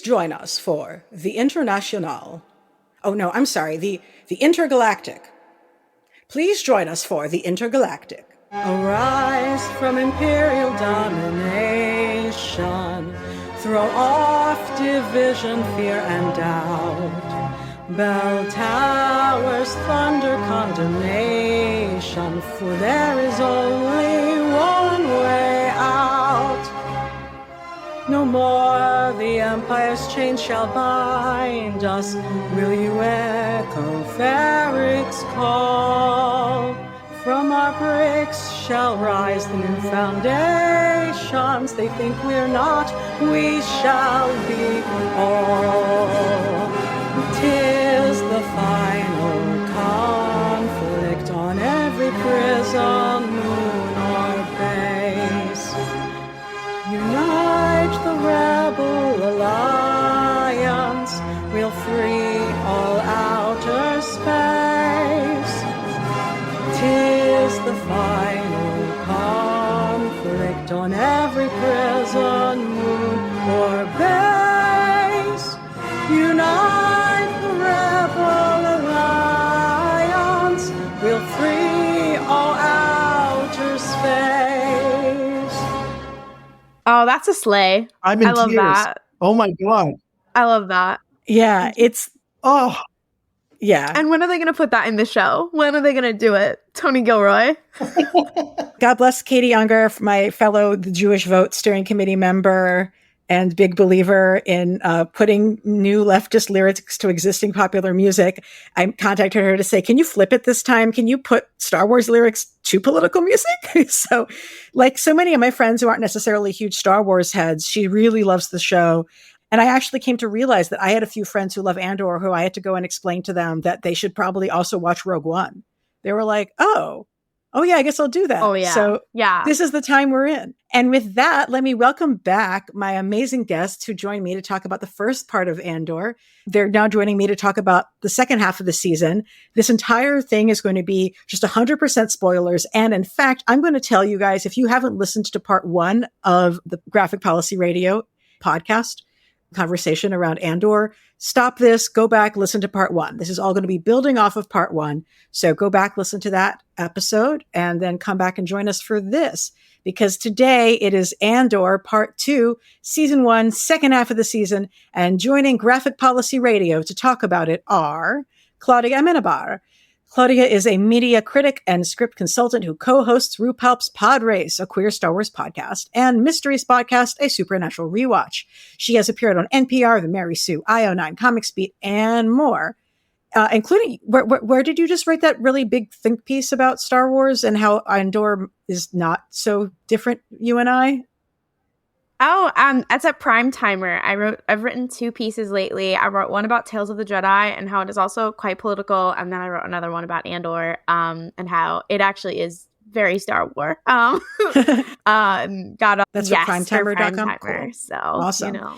join us for the Internationale. Oh, no, I'm sorry, the Intergalactic. Please join us for the Intergalactic. Arise from imperial domination. Throw off division, fear, and doubt. Bell towers, thunder, condemnation. For there is only one way out. No more the Empire's chains shall bind us. Will you echo Ferric's call? From our bricks shall rise the new foundations. They think we're not, we shall be all. 'Tis the final conflict on every prison, moon, or base. Unite the rebel alliance, we'll free all outer space. 'Tis the final conflict on every prison, moon, or base. Unite the rebel alliance, we'll free all outer space. Oh, that's a sleigh. I'm in I love tears. that. Oh my God. I love that. Yeah, it's, Oh, yeah. And when are they going to put that in the show? When are they going to do it? Tony Gilroy. God bless Katie Unger, my fellow the Jewish Vote Steering Committee member and big believer in putting new leftist lyrics to existing popular music. I contacted her to say, can you flip it this time? Can you put Star Wars lyrics to political music? So like so many of my friends who aren't necessarily huge Star Wars heads, she really loves the show. And I actually came to realize that I had a few friends who love Andor who I had to go and explain to them that they should probably also watch Rogue One. They were like, oh yeah, I guess I'll do that. Oh, yeah. So Yeah. this is the time we're in. And with that, let me welcome back my amazing guests who joined me to talk about the first part of Andor. They're now joining me to talk about the second half of the season. This entire thing is going to be just 100% spoilers. And in fact, I'm going to tell you guys, if you haven't listened to part 1 of the Graphic Policy Radio podcast conversation around Andor, stop this, go back, listen to part 1. This is all going to be building off of part 1. So go back, listen to that episode, and then come back and join us for this. Because today it is Andor part 2, season 1, second half of the season. And joining Graphic Policy Radio to talk about it are Klaudia Amenábar. Klaudia is a media critic and script consultant who co-hosts RuPaul's Pod Race, a queer Star Wars podcast, and Mysteries podcast, a supernatural rewatch. She has appeared on NPR, The Mary Sue, IO9, Comics Beat, and more, including, where did you just write that really big think piece about Star Wars and how Andor is not so different, you and I? Oh, that's a Prime Timer. I've written 2 pieces lately. I wrote one about Tales of the Jedi and how it is also quite political, and then I wrote another one about Andor, and how it actually is very Star Wars. That's what primetimer.com. Cool. So awesome. You know.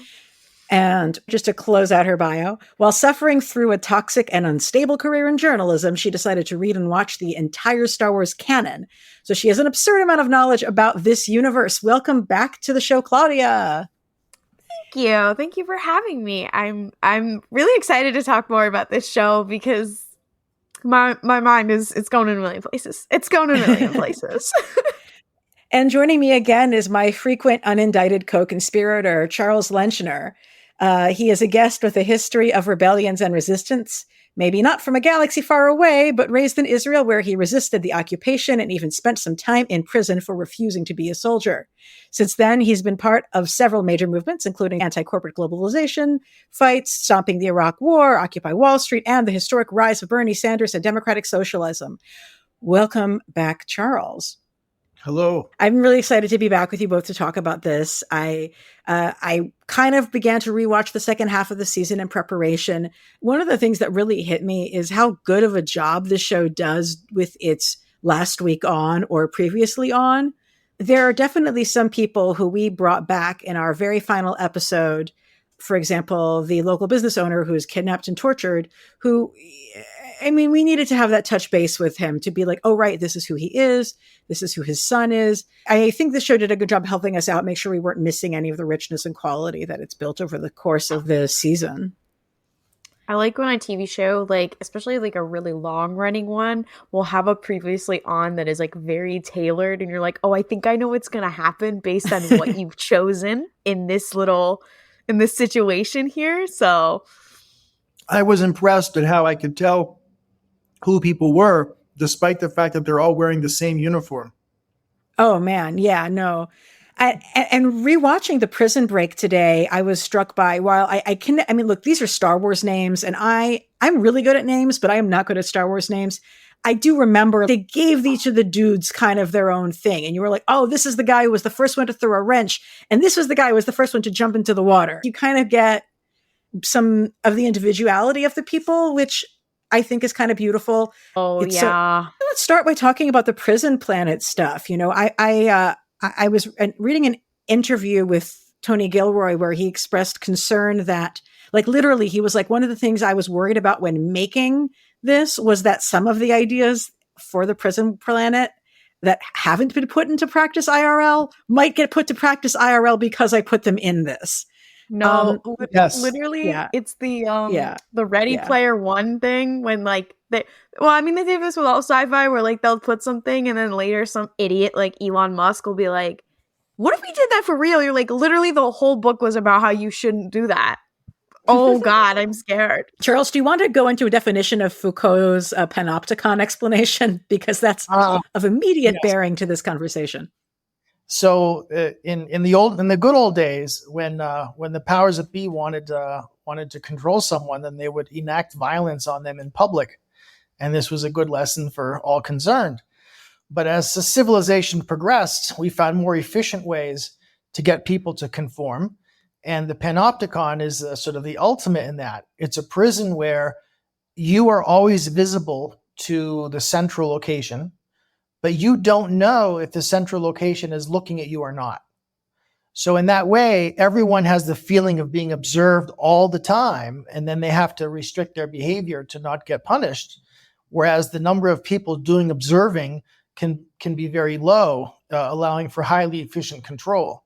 And just to close out her bio, while suffering through a toxic and unstable career in journalism, she decided to read and watch the entire Star Wars canon. So she has an absurd amount of knowledge about this universe. Welcome back to the show, Klaudia. Thank you. Thank you for having me. I'm really excited to talk more about this show because my mind it's going in a million places. It's going in a million places. And joining me again is my frequent unindicted co-conspirator, Charles Lenchner. He is a guest with a history of rebellions and resistance, maybe not from a galaxy far away, but raised in Israel where he resisted the occupation and even spent some time in prison for refusing to be a soldier. Since then, he's been part of several major movements, including anti-corporate globalization, fights, stopping the Iraq War, Occupy Wall Street, and the historic rise of Bernie Sanders and democratic socialism. Welcome back, Charles. hello. I'm really excited to be back with you both to talk about this. I kind of began to rewatch the second half of the season in preparation. One of the things that really hit me is how good of a job this show does with its last week on or previously on. There are definitely some people who we brought back in our very final episode. For example, the local business owner who's kidnapped and tortured, who I mean, we needed to have that touch base with him to be like, oh, right, this is who he is. This is who his son is. I think the show did a good job helping us out, make sure we weren't missing any of the richness and quality that it's built over the course of the season. I like when a TV show, like, especially like a really long running one, will have a previously on that is like very tailored. And you're like, oh, I think I know what's going to happen based on what you've chosen in this situation here. So I was impressed at how I could tell who people were, despite the fact that they're all wearing the same uniform. Oh, man. Yeah, no. And rewatching the Prison Break today, I was struck by, while I mean, look, these are Star Wars names, and I'm really good at names, but I am not good at Star Wars names. I do remember they gave each of the dudes kind of their own thing. And you were like, oh, this is the guy who was the first one to throw a wrench. And this was the guy who was the first one to jump into the water. You kind of get some of the individuality of the people, which I think is kind of beautiful. Oh, yeah. So, let's start by talking about the prison planet stuff. You know, I was reading an interview with Tony Gilroy where he expressed concern that, like, literally, he was like, one of the things I was worried about when making this was that some of the ideas for the prison planet that haven't been put into practice IRL might get put to practice IRL because I put them in this. No, yes. literally, Yeah. It's the Ready Player One thing when like they do this with all sci-fi where like they'll put something and then later some idiot like Elon Musk will be like, "What if we did that for real?" You're like, literally, the whole book was about how you shouldn't do that. Oh God, I'm scared. Charles, do you want to go into a definition of Foucault's panopticon explanation because that's of immediate bearing to this conversation? So in the good old days, when the powers that be wanted to control someone, then they would enact violence on them in public, and this was a good lesson for all concerned. But as the civilization progressed, we found more efficient ways to get people to conform, and the panopticon is sort of the ultimate in that. It's a prison where you are always visible to the central location, but you don't know if the central location is looking at you or not. So in that way, everyone has the feeling of being observed all the time, and then they have to restrict their behavior to not get punished. Whereas the number of people doing observing can be very low, allowing for highly efficient control.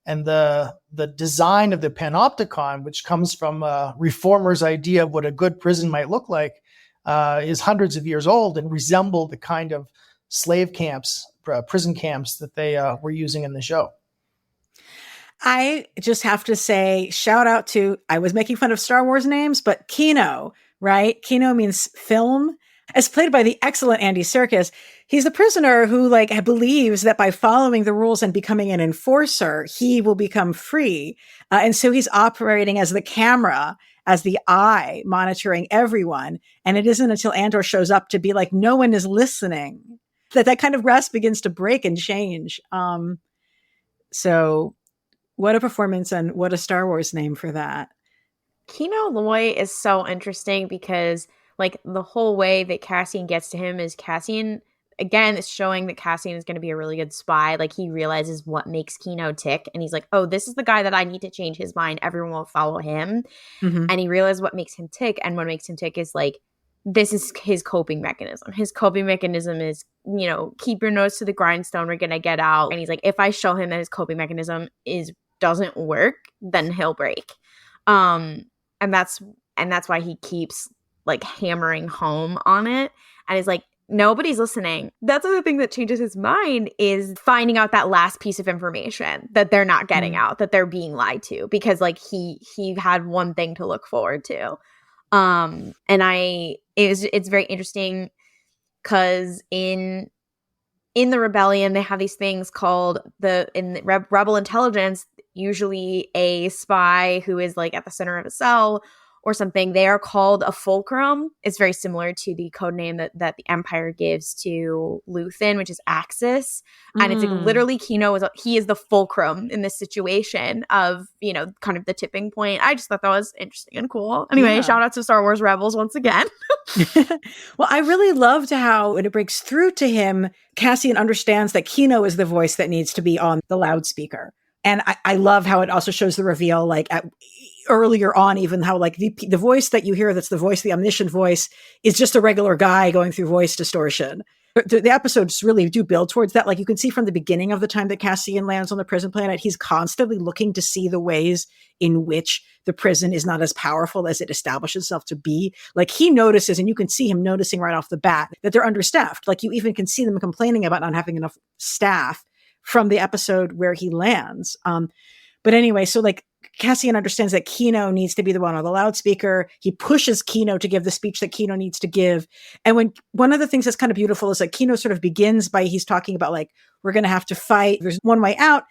And the design of the panopticon, which comes from a reformer's idea of what a good prison might look like, is hundreds of years old and resembled the kind of slave camps, prison camps that they were using in the show. I just have to say, shout out to, I was making fun of Star Wars names, but Kino, right? Kino means film. As played by the excellent Andy Serkis, he's a prisoner who believes that by following the rules and becoming an enforcer, he will become free. And so he's operating as the camera, as the eye, monitoring everyone. And it isn't until Andor shows up to be like, no one is listening, that kind of grasp begins to break and change. So what a performance and what a Star Wars name for that. Kino Loy is so interesting because like the whole way that Cassian gets to him is Cassian, again, is showing that Cassian is going to be a really good spy. Like he realizes what makes Kino tick. And he's like, oh, this is the guy that I need to change his mind. Everyone will follow him. Mm-hmm. And he realizes what makes him tick. And what makes him tick is like, this is his coping mechanism. His coping mechanism is, keep your nose to the grindstone. We're going to get out. And he's like, if I show him that his coping mechanism doesn't work, then he'll break. And that's why he keeps like hammering home on it. And he's like, nobody's listening. That's the other thing that changes his mind is finding out that last piece of information that they're not getting out, that they're being lied to, because like he had one thing to look forward to. And it's very interesting because in the rebellion, they have these things called rebel intelligence, usually a spy who is like at the center of a cell or something. They are called a fulcrum. It's very similar to the code name that the Empire gives to Luthen, which is Axis. And it's like literally Kino he is the fulcrum in this situation of, kind of the tipping point. I just thought that was interesting and cool. Anyway, Shout out to Star Wars Rebels once again. Well, I really loved how when it breaks through to him, Cassian understands that Kino is the voice that needs to be on the loudspeaker. And I love how it also shows the reveal, like earlier on, even how like the voice that you hear, that's the voice, the omniscient voice, is just a regular guy going through voice distortion. The episodes really do build towards that. Like you can see from the beginning of the time that Cassian lands on the prison planet, he's constantly looking to see the ways in which the prison is not as powerful as it establishes itself to be. Like he notices, and you can see him noticing right off the bat, that they're understaffed. Like you even can see them complaining about not having enough staff from the episode where he lands. But anyway, so like Cassian understands that Kino needs to be the one on the loudspeaker. He pushes Kino to give the speech that Kino needs to give. And when one of the things that's kind of beautiful is like Kino sort of begins by, he's talking about like, we're going to have to fight. There's one way out.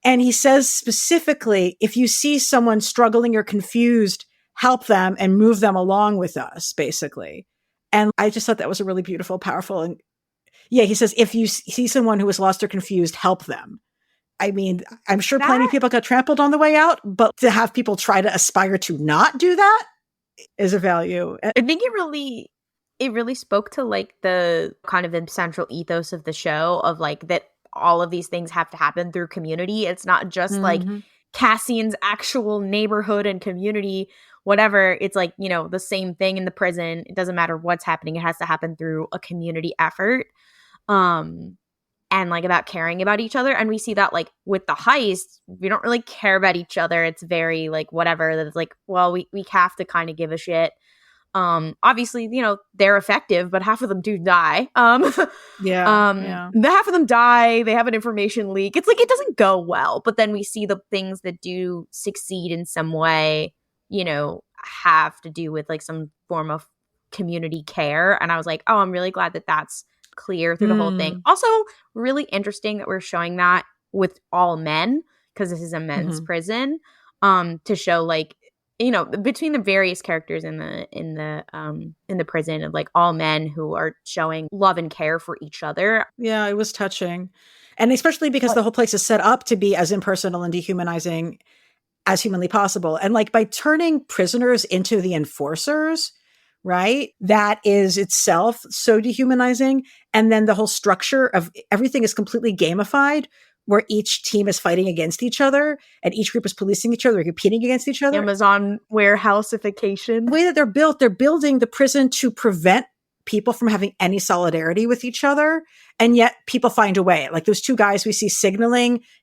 And he says specifically, if you see someone struggling or confused, help them and move them along with us, basically. And I just thought that was a really beautiful, powerful. And yeah, he says, if you see someone who is lost or confused, help them. I mean, I'm sure plenty of people got trampled on the way out, but to have people try to aspire to not do that is a value. I think it really spoke to like the kind of the central ethos of the show of like that all of these things have to happen through community. It's not just like Cassian's actual neighborhood and community, whatever. It's like, you know, the same thing in the prison. It doesn't matter what's happening. It has to happen through a community effort. And like about caring about each other. And we see that like with the heist, we don't really care about each other. It's very like whatever. That it's like, well, we have to kind of give a shit. Obviously, you know, they're effective, but half of them do die. The half of them die. They have an information leak. It's like it doesn't go well. But then we see the things that do succeed in some way, you know, have to do with like some form of community care. And I was like, oh, I'm really glad that that's clear through the whole thing. Also, really interesting that we're showing that with all men, because this is a men's prison, to show like, you know, between the various characters in the prison of like all men who are showing love and care for each other. Yeah, it was touching. And especially because the whole place is set up to be as impersonal and dehumanizing as humanly possible. And like by turning prisoners into the enforcers, right? That is itself so dehumanizing. And then the whole structure of everything is completely gamified, where each team is fighting against each other and each group is policing each other, competing against each other. Amazon warehouseification. The way that they're built, they're building the prison to prevent people from having any solidarity with each other. And yet people find a way. Like those two guys we see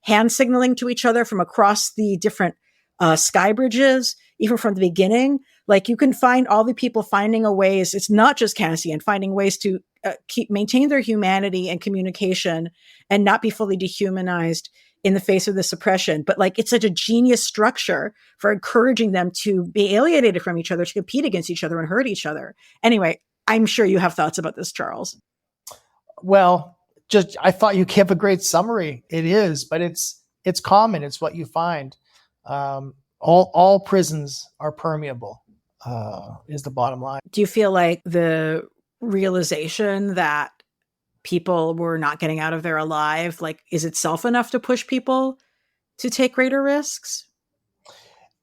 hand signaling to each other from across the different sky bridges, even from the beginning. Like you can find all the people finding a ways. It's not just Cassian finding ways to maintain their humanity and communication and not be fully dehumanized in the face of this oppression. But like, it's such a genius structure for encouraging them to be alienated from each other, to compete against each other and hurt each other. Anyway, I'm sure you have thoughts about this, Charles. Well, I thought you gave a great summary. It is, but it's common. It's what you find. All prisons are permeable, is the bottom line. Do you feel like the realization that people were not getting out of there alive, like, is itself enough to push people to take greater risks?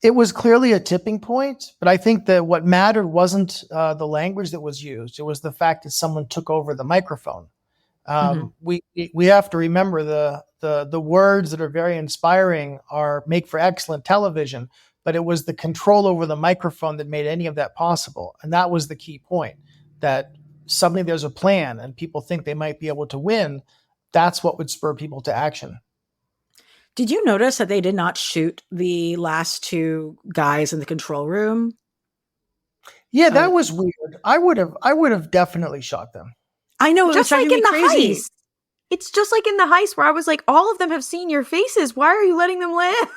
It was clearly a tipping point, but I think that what mattered wasn't the language that was used. It was the fact that someone took over the microphone. We have to remember the words that are very inspiring make for excellent television, but it was the control over the microphone that made any of that possible. And that was the key point, that suddenly there's a plan and people think they might be able to win. That's what would spur people to action. Did you notice that they did not shoot the last two guys in the control room? Yeah, that was weird. I would have definitely shot them. I know, just like in the heist. It's just like in the heist where I was like, all of them have seen your faces. Why are you letting them live?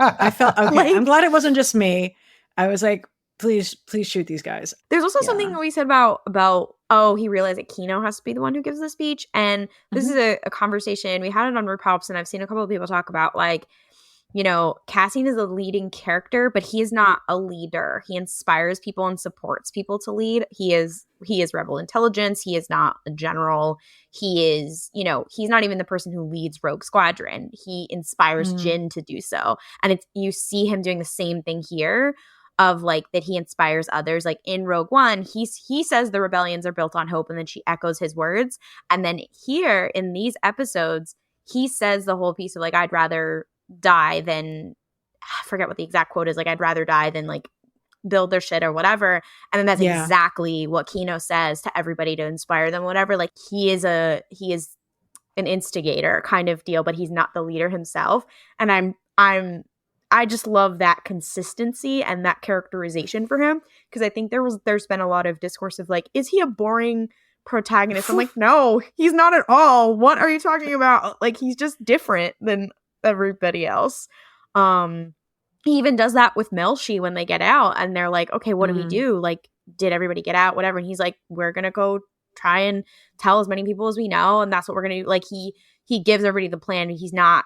I felt okay. Like, I'm glad it wasn't just me. I was like, please shoot these guys. There's also something that we said about he realized that Kino has to be the one who gives the speech. And this is a conversation. We had it on Repalps, and I've seen a couple of people talk about like, you know, Cassian is a leading character, but he is not a leader. He inspires people and supports people to lead. He is rebel intelligence. He is not a general. He is, you know, he's not even the person who leads Rogue Squadron. He inspires Jyn to do so. And you see him doing the same thing here, of like that he inspires others. Like in Rogue One, he says the rebellions are built on hope, and then she echoes his words. And then here in these episodes, he says the whole piece of like, I'd rather die than, I forget what the exact quote is, like, I'd rather die than like build their shit or whatever. And then that's exactly what Kino says to everybody to inspire them, whatever. Like, he is an instigator kind of deal, but he's not the leader himself. And I just love that consistency and that characterization for him, because I think there's been a lot of discourse of like, is he a boring protagonist? I'm like, no, he's not at all. What are you talking about? Like, he's just different than everybody else. He even does that with Melshi when they get out and they're like, okay, what do we do? Like, did everybody get out? Whatever. And he's like, we're going to go try and tell as many people as we know. And that's what we're going to do. Like, he gives everybody the plan. He's not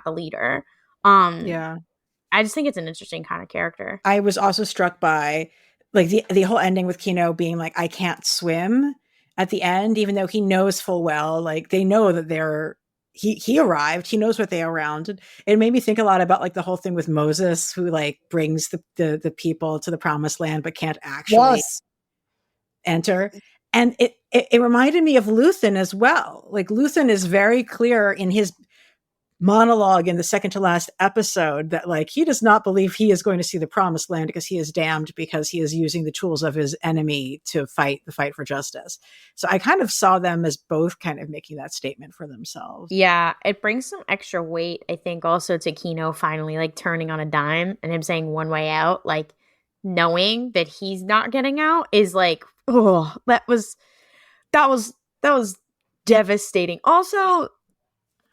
the leader. I just think it's an interesting kind of character. I was also struck by like the whole ending with Kino being like, I can't swim at the end, even though he knows full well, like they know that he arrived, he knows what they are around. It made me think a lot about like the whole thing with Moses, who like brings the people to the promised land, but can't actually enter. And it reminded me of Luthen as well. Like Luthen is very clear in his monologue in the second to last episode that like he does not believe he is going to see the promised land because he is damned, because he is using the tools of his enemy to fight the fight for justice. So I kind of saw them as both kind of making that statement for themselves. Yeah, it brings some extra weight, I think, also to Kino finally like turning on a dime and him saying one way out, like knowing that he's not getting out is like, oh, that was devastating. Also,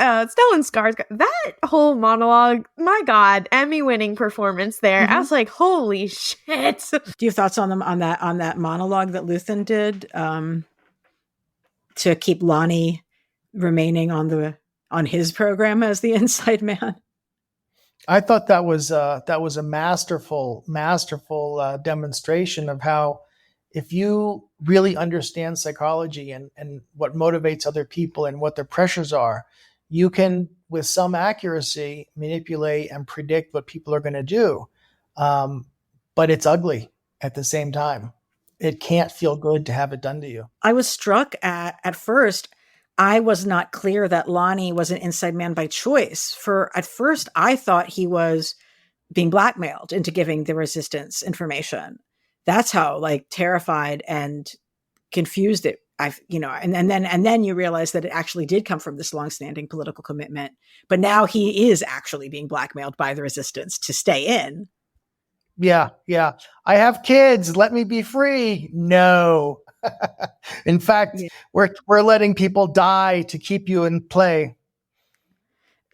Stellan Skarsgård, that whole monologue, my God, Emmy-winning performance there. I was like, holy shit. Do you have thoughts on them on that monologue that Luthen did to keep Lonnie remaining on his program as the inside man? I thought that was a masterful demonstration of how, if you really understand psychology and what motivates other people and what their pressures are, you can, with some accuracy, manipulate and predict what people are going to do. But it's ugly at the same time. It can't feel good to have it done to you. I was struck at first, I was not clear that Lonnie was an inside man by choice. At first, I thought he was being blackmailed into giving the resistance information. That's how like terrified and confused and then you realize that it actually did come from this longstanding political commitment. But now he is actually being blackmailed by the resistance to stay in. Yeah. I have kids. Let me be free. No. In fact, we're letting people die to keep you in play.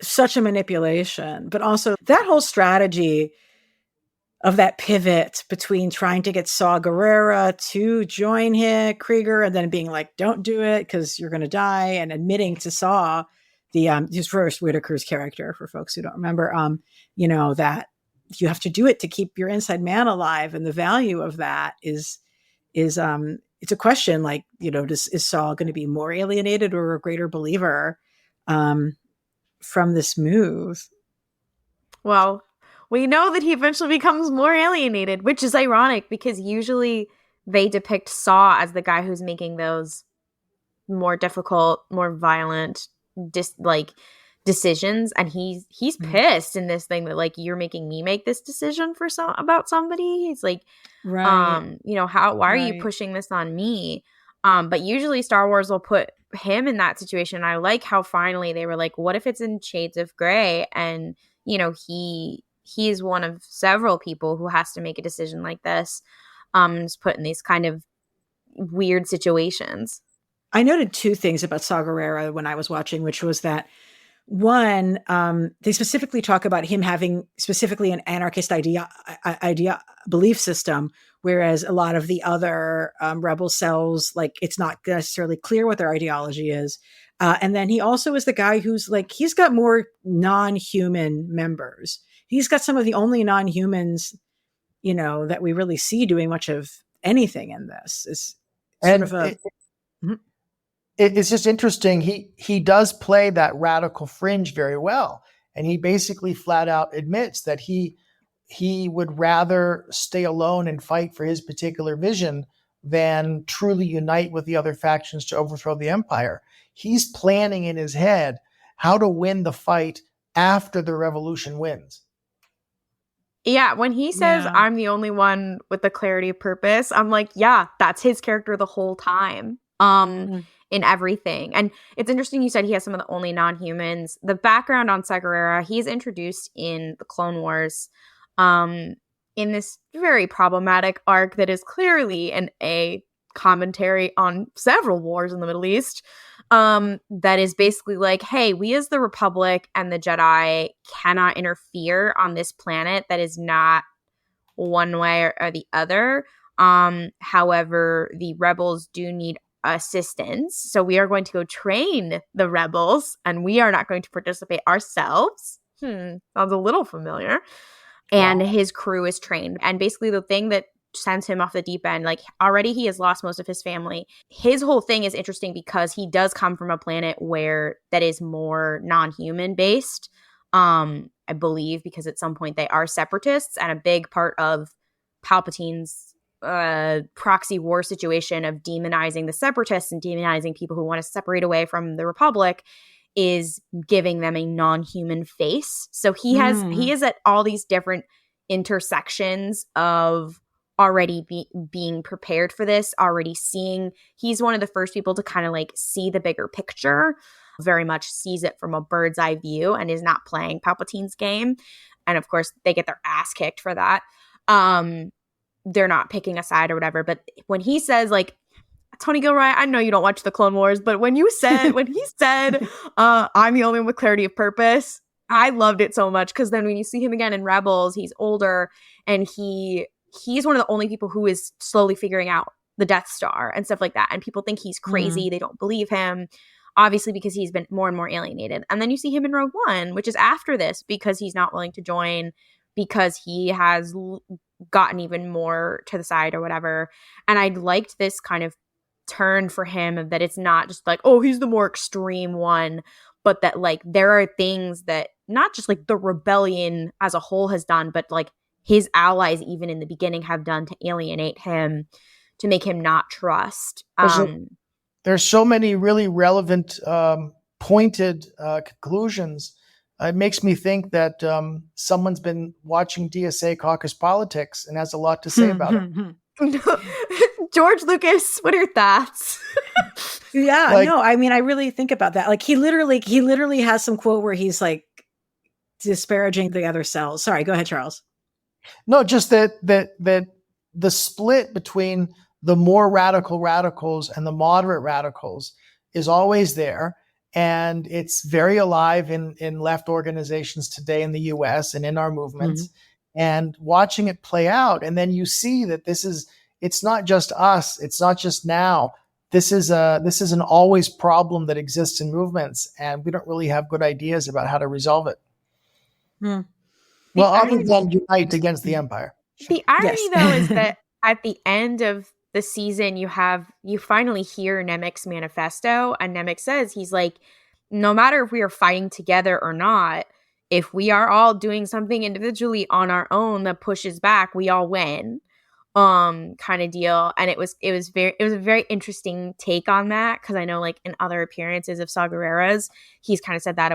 Such a manipulation, but also that whole strategy of that pivot between trying to get Saw Gerrera to join Krieger and then being like, don't do it because you're going to die, and admitting to Saw, his first Whitaker's character, for folks who don't remember, that you have to do it to keep your inside man alive. And the value of that is it's a question like, is Saw going to be more alienated or a greater believer from this move? Well, we know that he eventually becomes more alienated, which is ironic because usually they depict Saw as the guy who's making those more difficult, more violent, decisions, and he's pissed in this thing that like, you're making me make this decision about somebody. He's like, right, why are you pushing this on me? But usually Star Wars will put him in that situation. I like how finally they were like, what if it's in Shades of Grey, and he is one of several people who has to make a decision like this, is put in these kind of weird situations. I noted two things about Saw Gerrera when I was watching, which was that one, they specifically talk about him having specifically an anarchist belief system, whereas a lot of the other rebel cells, like it's not necessarily clear what their ideology is. And then he also is the guy who's like, he's got more non-human members. He's got some of the only non-humans, that we really see doing much of anything in this. Is sort of it's just interesting. He does play that radical fringe very well. And he basically flat out admits that he would rather stay alone and fight for his particular vision than truly unite with the other factions to overthrow the Empire. He's planning in his head how to win the fight after the revolution wins. Yeah, when he says, I'm the only one with the clarity of purpose, I'm like, yeah, that's his character the whole time. In everything. And it's interesting you said he has some of the only non-humans. The background on Saw Gerrera, he's introduced in the Clone Wars in this very problematic arc that is clearly a commentary on several wars in the Middle East. That is basically like, hey, we as the Republic and the Jedi cannot interfere on this planet that is not one way or the other. However, the rebels do need assistance. So we are going to go train the rebels and we are not going to participate ourselves. Sounds a little familiar. And his crew is trained. And basically the thing that sends him off the deep end, like already he has lost most of his family. His whole thing is interesting because he does come from a planet where that is more non-human based. I believe because at some point they are separatists, and a big part of Palpatine's proxy war situation of demonizing the separatists and demonizing people who want to separate away from the Republic is giving them a non-human face. So he is at all these different intersections of already being prepared for this, already seeing. He's one of the first people to kind of like see the bigger picture, very much sees it from a bird's eye view and is not playing Palpatine's game. And of course they get their ass kicked for that. They're not picking a side or whatever. But when he says like, Tony Gilroy, I know you don't watch the Clone Wars, but when he said, I'm the only one with clarity of purpose, I loved it so much. Cause then when you see him again in Rebels, he's older and he's one of the only people who is slowly figuring out the Death Star and stuff like that. And people think he's crazy. They don't believe him, obviously, because he's been more and more alienated. And then you see him in Rogue One, which is after this, because he's not willing to join, because he has gotten even more to the side or whatever. And I liked this kind of turn for him, that it's not just like, oh, he's the more extreme one, but that like there are things that not just like the rebellion as a whole has done, but like his allies even in the beginning have done to alienate him, to make him not trust. There's so many really relevant, pointed conclusions. It makes me think that someone's been watching DSA Caucus Politics and has a lot to say about it. George Lucas, what are your thoughts? No, I mean, I really think about that. Like he literally has some quote where he's like disparaging the other cells. Sorry, go ahead, Charles. No, just that the split between the more radical radicals and the moderate radicals is always there. And it's very alive in left organizations today in the US and in our movements, and watching it play out. And then you see that it's not just us. It's not just now. This is an always problem that exists in movements, and we don't really have good ideas about how to resolve it. Well, other than unite against the Empire. The irony though is that at the end of the season, you finally hear Nemec's manifesto, and Nemec says, he's like, no matter if we are fighting together or not, if we are all doing something individually on our own that pushes back, we all win, kind of deal. And it was a very interesting take on that, because I know like in other appearances of Saw Gerrera's, he's kind of said that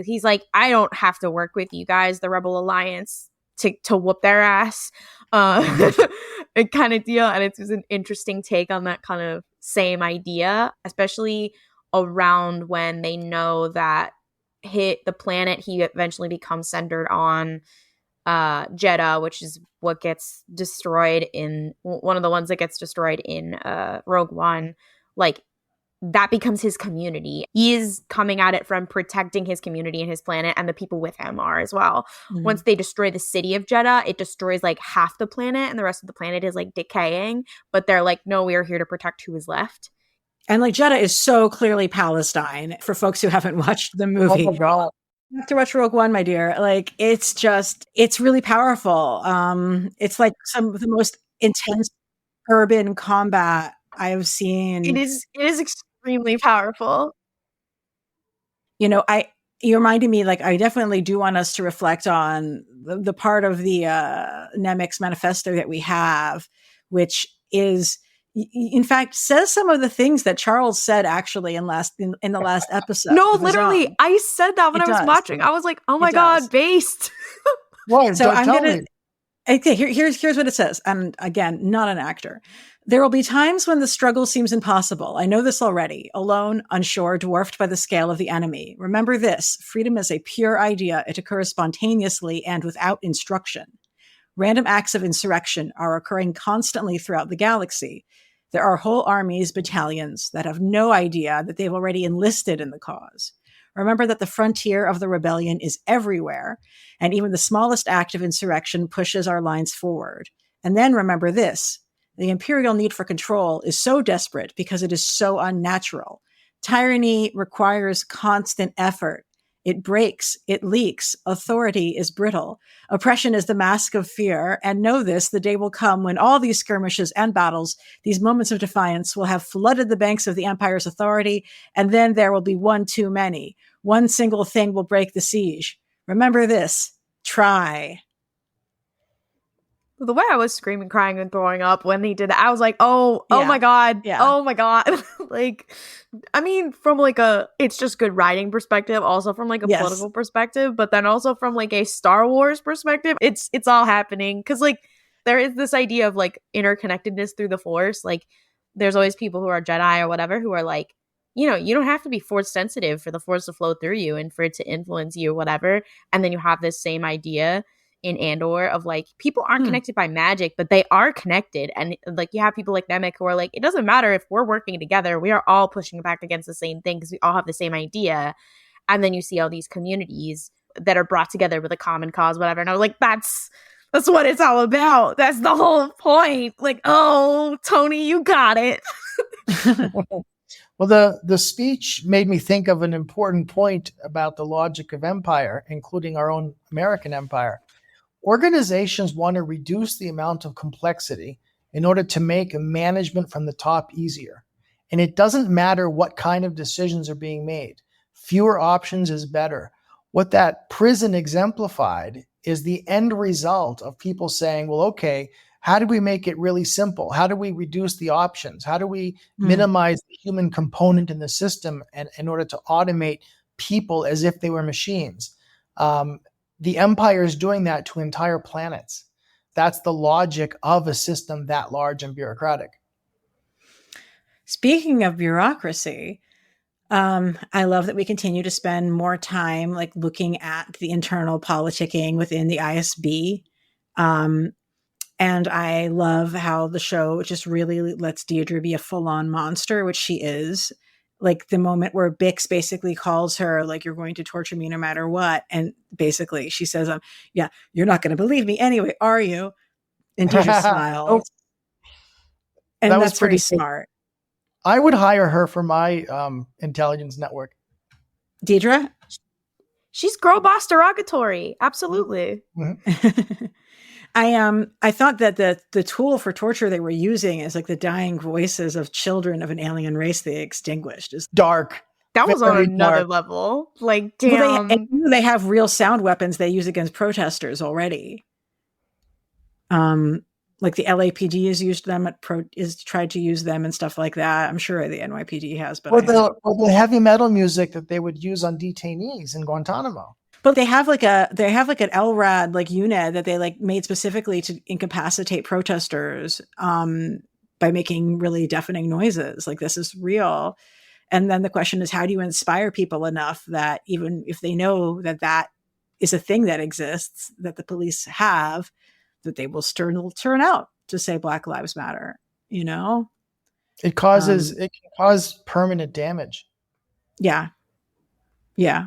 he's like, I don't have to work with you guys, the Rebel Alliance, to whoop their ass, kind of deal. And it's an interesting take on that kind of same idea, especially around when they know that the planet he eventually becomes centered on, Jeddah, which is what gets destroyed in one of the ones that gets destroyed in Rogue One, like that becomes his community. He is coming at it from protecting his community and his planet, and the people with him are as well. Once they destroy the city of Jeddah, it destroys like half the planet, and the rest of the planet is like decaying. But they're like, no, we are here to protect who is left. And like Jeddah is so clearly Palestine for folks who haven't watched the movie. Oh my God. You have to watch Rogue One, my dear. Like it's really powerful. It's like some of the most intense urban combat I have seen. It is extremely powerful. You reminded me, like, I definitely do want us to reflect on the part of the Nemec's manifesto that we have, which is in fact, says some of the things that Charles said actually in the last episode. No, literally, I said that when I was watching. I was like, "Oh my god, based." Well, so I'm gonna. Okay, here's what it says. And again, not an actor. There will be times when the struggle seems impossible. I know this already. Alone, unsure, dwarfed by the scale of the enemy. Remember this: freedom is a pure idea. It occurs spontaneously and without instruction. Random acts of insurrection are occurring constantly throughout the galaxy. There are whole armies, battalions that have no idea that they've already enlisted in the cause. Remember that the frontier of the rebellion is everywhere, and even the smallest act of insurrection pushes our lines forward. And then remember this: the imperial need for control is so desperate because it is so unnatural. Tyranny requires constant effort. It breaks, it leaks, authority is brittle. Oppression is the mask of fear, and know this: the day will come when all these skirmishes and battles, these moments of defiance, will have flooded the banks of the Empire's authority, and then there will be one too many. One single thing will break the siege. Remember this: try. The way I was screaming, crying, and throwing up when they did that, I was like, oh my god, oh my god. Like, I mean, from like it's just good writing perspective, also from like a political perspective, but then also from like a Star Wars perspective, it's all happening. Because like, there is this idea of like interconnectedness through the Force. Like, there's always people who are Jedi or whatever who are like, you know, you don't have to be Force sensitive for the Force to flow through you and for it to influence you or whatever. And then you have this same idea in Andor of like, people aren't connected by magic, but they are connected. And like, you have people like Nemec who are like, it doesn't matter if we're working together, we are all pushing back against the same thing because we all have the same idea. And then you see all these communities that are brought together with a common cause, whatever. And I was like, that's what it's all about. That's the whole point. Like, oh, Tony, you got it. Well, the speech made me think of an important point about the logic of empire, including our own American empire. Organizations want to reduce the amount of complexity in order to make management from the top easier. And it doesn't matter what kind of decisions are being made. Fewer options is better. What that prison exemplified is the end result of people saying, well, okay, how do we make it really simple? How do we reduce the options? How do we minimize the human component in the system and in order to automate people as if they were machines? The empire is doing that to entire planets. That's the logic of a system that large and bureaucratic. Speaking of bureaucracy, I love that we continue to spend more time like looking at the internal politicking within the ISB. And I love how the show just really lets Deirdre be a full-on monster, which she is. Like the moment where Bix basically calls her, like, you're going to torture me no matter what. And basically she says, yeah, you're not going to believe me anyway, are you? And Deirdre smiles. And that's pretty smart. I would hire her for my intelligence network. Deirdre? She's girl boss derogatory. Absolutely. Mm-hmm. I thought that the tool for torture they were using is like the dying voices of children of an alien race they extinguished. Is dark. That was on another level. Like, damn. Well, they have real sound weapons they use against protesters already. Like the LAPD has used them is tried to use them and stuff like that. I'm sure the NYPD has, but or the heavy metal music that they would use on detainees in Guantanamo. But they have like an LRAD like unit that they like made specifically to incapacitate protesters by making really deafening noises. Like, this is real. And then the question is, how do you inspire people enough that even if they know that that is a thing that exists, that the police have, that they will turn out to say Black Lives Matter, you know? It can cause permanent damage. Yeah. Yeah.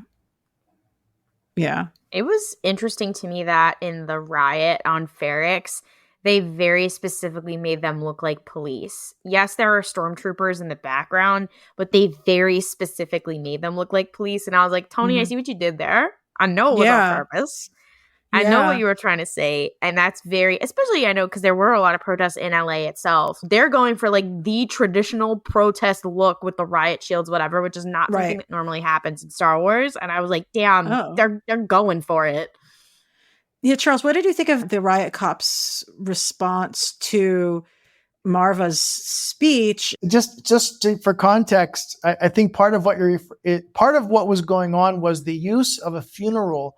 Yeah. It was interesting to me that in the riot on Ferrix, they very specifically made them look like police. Yes, there are stormtroopers in the background, but they very specifically made them look like police. And I was like, Tony, I see what you did there. I know it was on purpose. I know what you were trying to say. And that's especially, I know, because there were a lot of protests in LA itself. They're going for like the traditional protest look with the riot shields, whatever, which is not something that normally happens in Star Wars. And I was like, damn, they're going for it. Yeah, Charles, what did you think of the riot cops' response to Marva's speech. For context, I think part of what was going on was the use of a funeral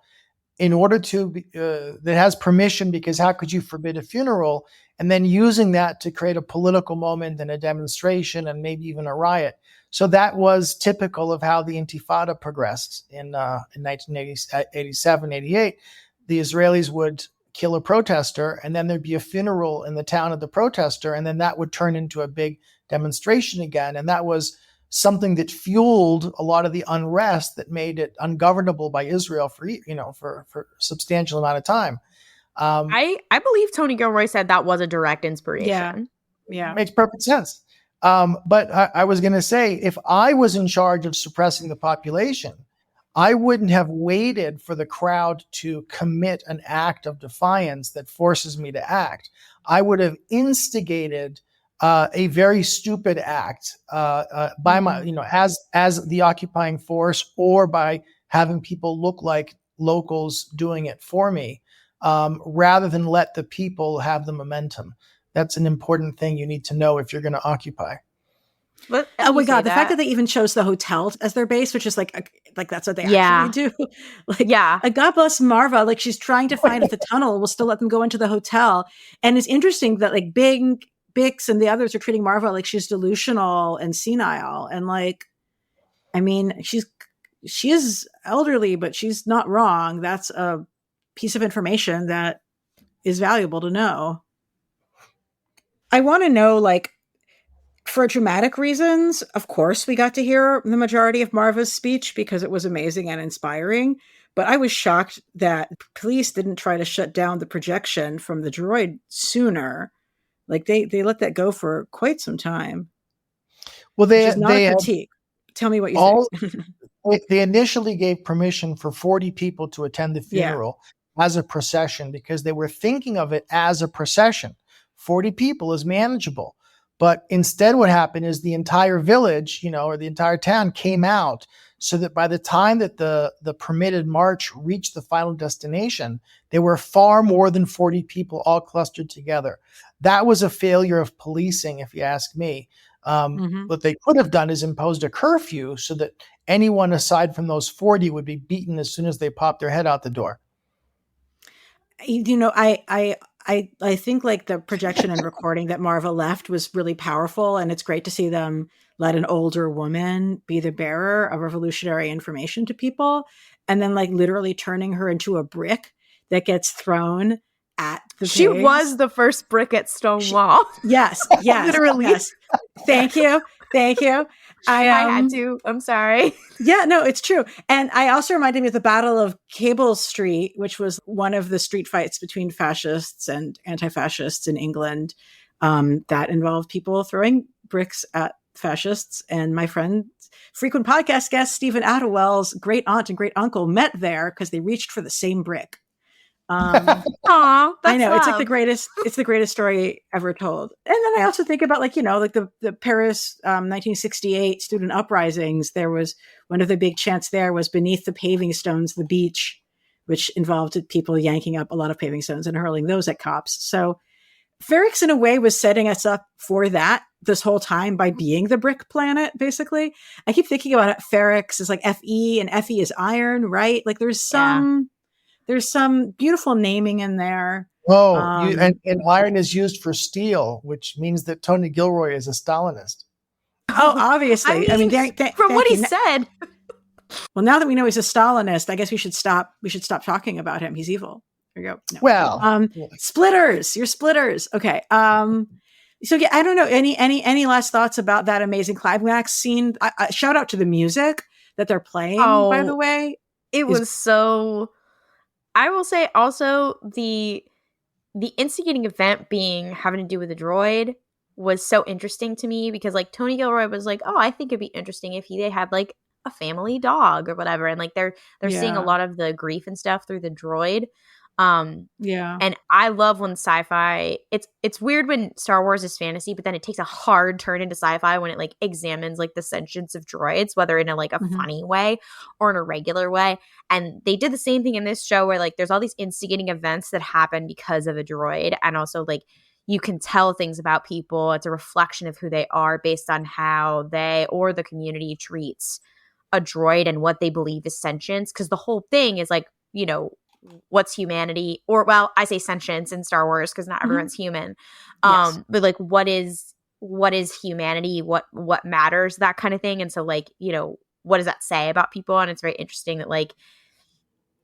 in order to that has permission, because how could you forbid a funeral, and then using that to create a political moment and a demonstration and maybe even a riot. So that was typical of how the Intifada progressed in 1987, 88. The Israelis would kill a protester, and then there'd be a funeral in the town of the protester, and then that would turn into a big demonstration again. And that was something that fueled a lot of the unrest that made it ungovernable by Israel for a substantial amount of time. I believe Tony Gilroy said that was a direct inspiration. Yeah. Makes perfect sense. But I was going to say, if I was in charge of suppressing the population, I wouldn't have waited for the crowd to commit an act of defiance that forces me to act. I would have instigated a very stupid act by as the occupying force, or by having people look like locals doing it for me, rather than let the people have the momentum. That's an important thing you need to know if you're going to occupy. But oh my God, the fact that they even chose the hotel as their base, which is like that's what they actually do. God bless Marva. Like, she's trying to find if the tunnel will still let them go into the hotel. And it's interesting that like Bix and the others are treating Marva like she's delusional and senile. And like, I mean, she is elderly, but she's not wrong. That's a piece of information that is valuable to know. I want to know, like, for dramatic reasons, of course, we got to hear the majority of Marva's speech because it was amazing and inspiring. But I was shocked that police didn't try to shut down the projection from the droid sooner. Like, they let that go for quite some time. Well, which is not a critique. Tell me what you think. They initially gave permission for 40 people to attend the funeral as a procession, because they were thinking of it as a procession. 40 people is manageable. But instead what happened is the entire village, or the entire town came out, so that by the time that the permitted march reached the final destination, there were far more than 40 people all clustered together. That was a failure of policing, if you ask me. What they could have done is imposed a curfew so that anyone aside from those 40 would be beaten as soon as they popped their head out the door. I think like the projection and recording that Marva left was really powerful, and it's great to see them let an older woman be the bearer of revolutionary information to people, and then like literally turning her into a brick that gets thrown at the She pigs. was the first brick at Stonewall. Yes. Literally. Yes. Thank you. I had to. I'm sorry. Yeah, no, it's true. And I also reminded me of the Battle of Cable Street, which was one of the street fights between fascists and anti-fascists in England, that involved people throwing bricks at fascists. And my friend, frequent podcast guest, Stephen Attewell's great aunt and great uncle met there because they reached for the same brick. Aw, I know, love. it's like the greatest story ever told. And then I also think about like the Paris 1968 student uprisings. There was one of the big chants there was beneath the paving stones, the beach, which involved people yanking up a lot of paving stones and hurling those at cops. So Ferrix in a way was setting us up for that this whole time by being the brick planet, basically. I keep thinking about it. Ferrix is like Fe and Fe is iron, right? Like there's some beautiful naming in there. And iron is used for steel, which means that Tony Gilroy is a Stalinist. Oh, obviously. I mean, from what he said. Well, now that we know he's a Stalinist, I guess we should stop talking about him. He's evil. There you go. No. Well, splitters. You're splitters. Okay. So yeah, I don't know. Any last thoughts about that amazing climax scene? Shout out to the music that they're playing. By the way, it was so. I will say also the instigating event having to do with the droid was so interesting to me, because like Tony Gilroy was like, oh, I think it'd be interesting if they had like a family dog or whatever, and like they're seeing a lot of the grief and stuff through the droid. And I love when sci-fi, it's weird when Star Wars is fantasy, but then it takes a hard turn into sci-fi when it like examines like the sentience of droids, whether in a like a funny way or in a regular way. And they did the same thing in this show where like there's all these instigating events that happen because of a droid, and also like you can tell things about people. It's a reflection of who they are based on how they or the community treats a droid and what they believe is sentience. Because the whole thing is like, you know, what's humanity? Or, well, I say sentience in Star Wars because not everyone's human. Yes. But like, what is humanity? What matters? That kind of thing. And so, like, you know, what does that say about people? And it's very interesting that, like,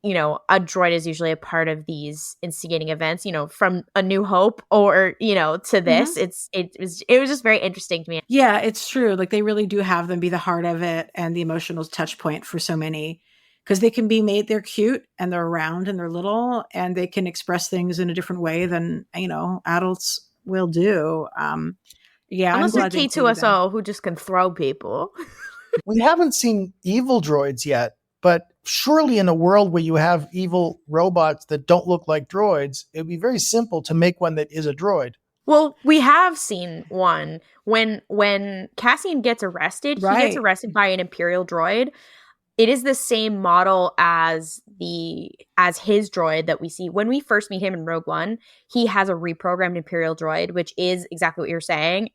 you know, a droid is usually a part of these instigating events, you know, from A New Hope or, you know, to this. It was just very interesting to me. Yeah, it's true. Like, they really do have them be the heart of it and the emotional touch point for so many, because they can be made, they're cute and they're round and they're little and they can express things in a different way than, you know, adults will do. Yeah, Unless I'm they're glad they included them. K2SO who just can throw people. We haven't seen evil droids yet, but surely in a world where you have evil robots that don't look like droids, it'd be very simple to make one that is a droid. Well, we have seen one when Cassian gets arrested. He gets arrested by an Imperial droid. It is the same model as his droid that we see when we first meet him in Rogue One. He has a reprogrammed Imperial droid, which is exactly what you're saying.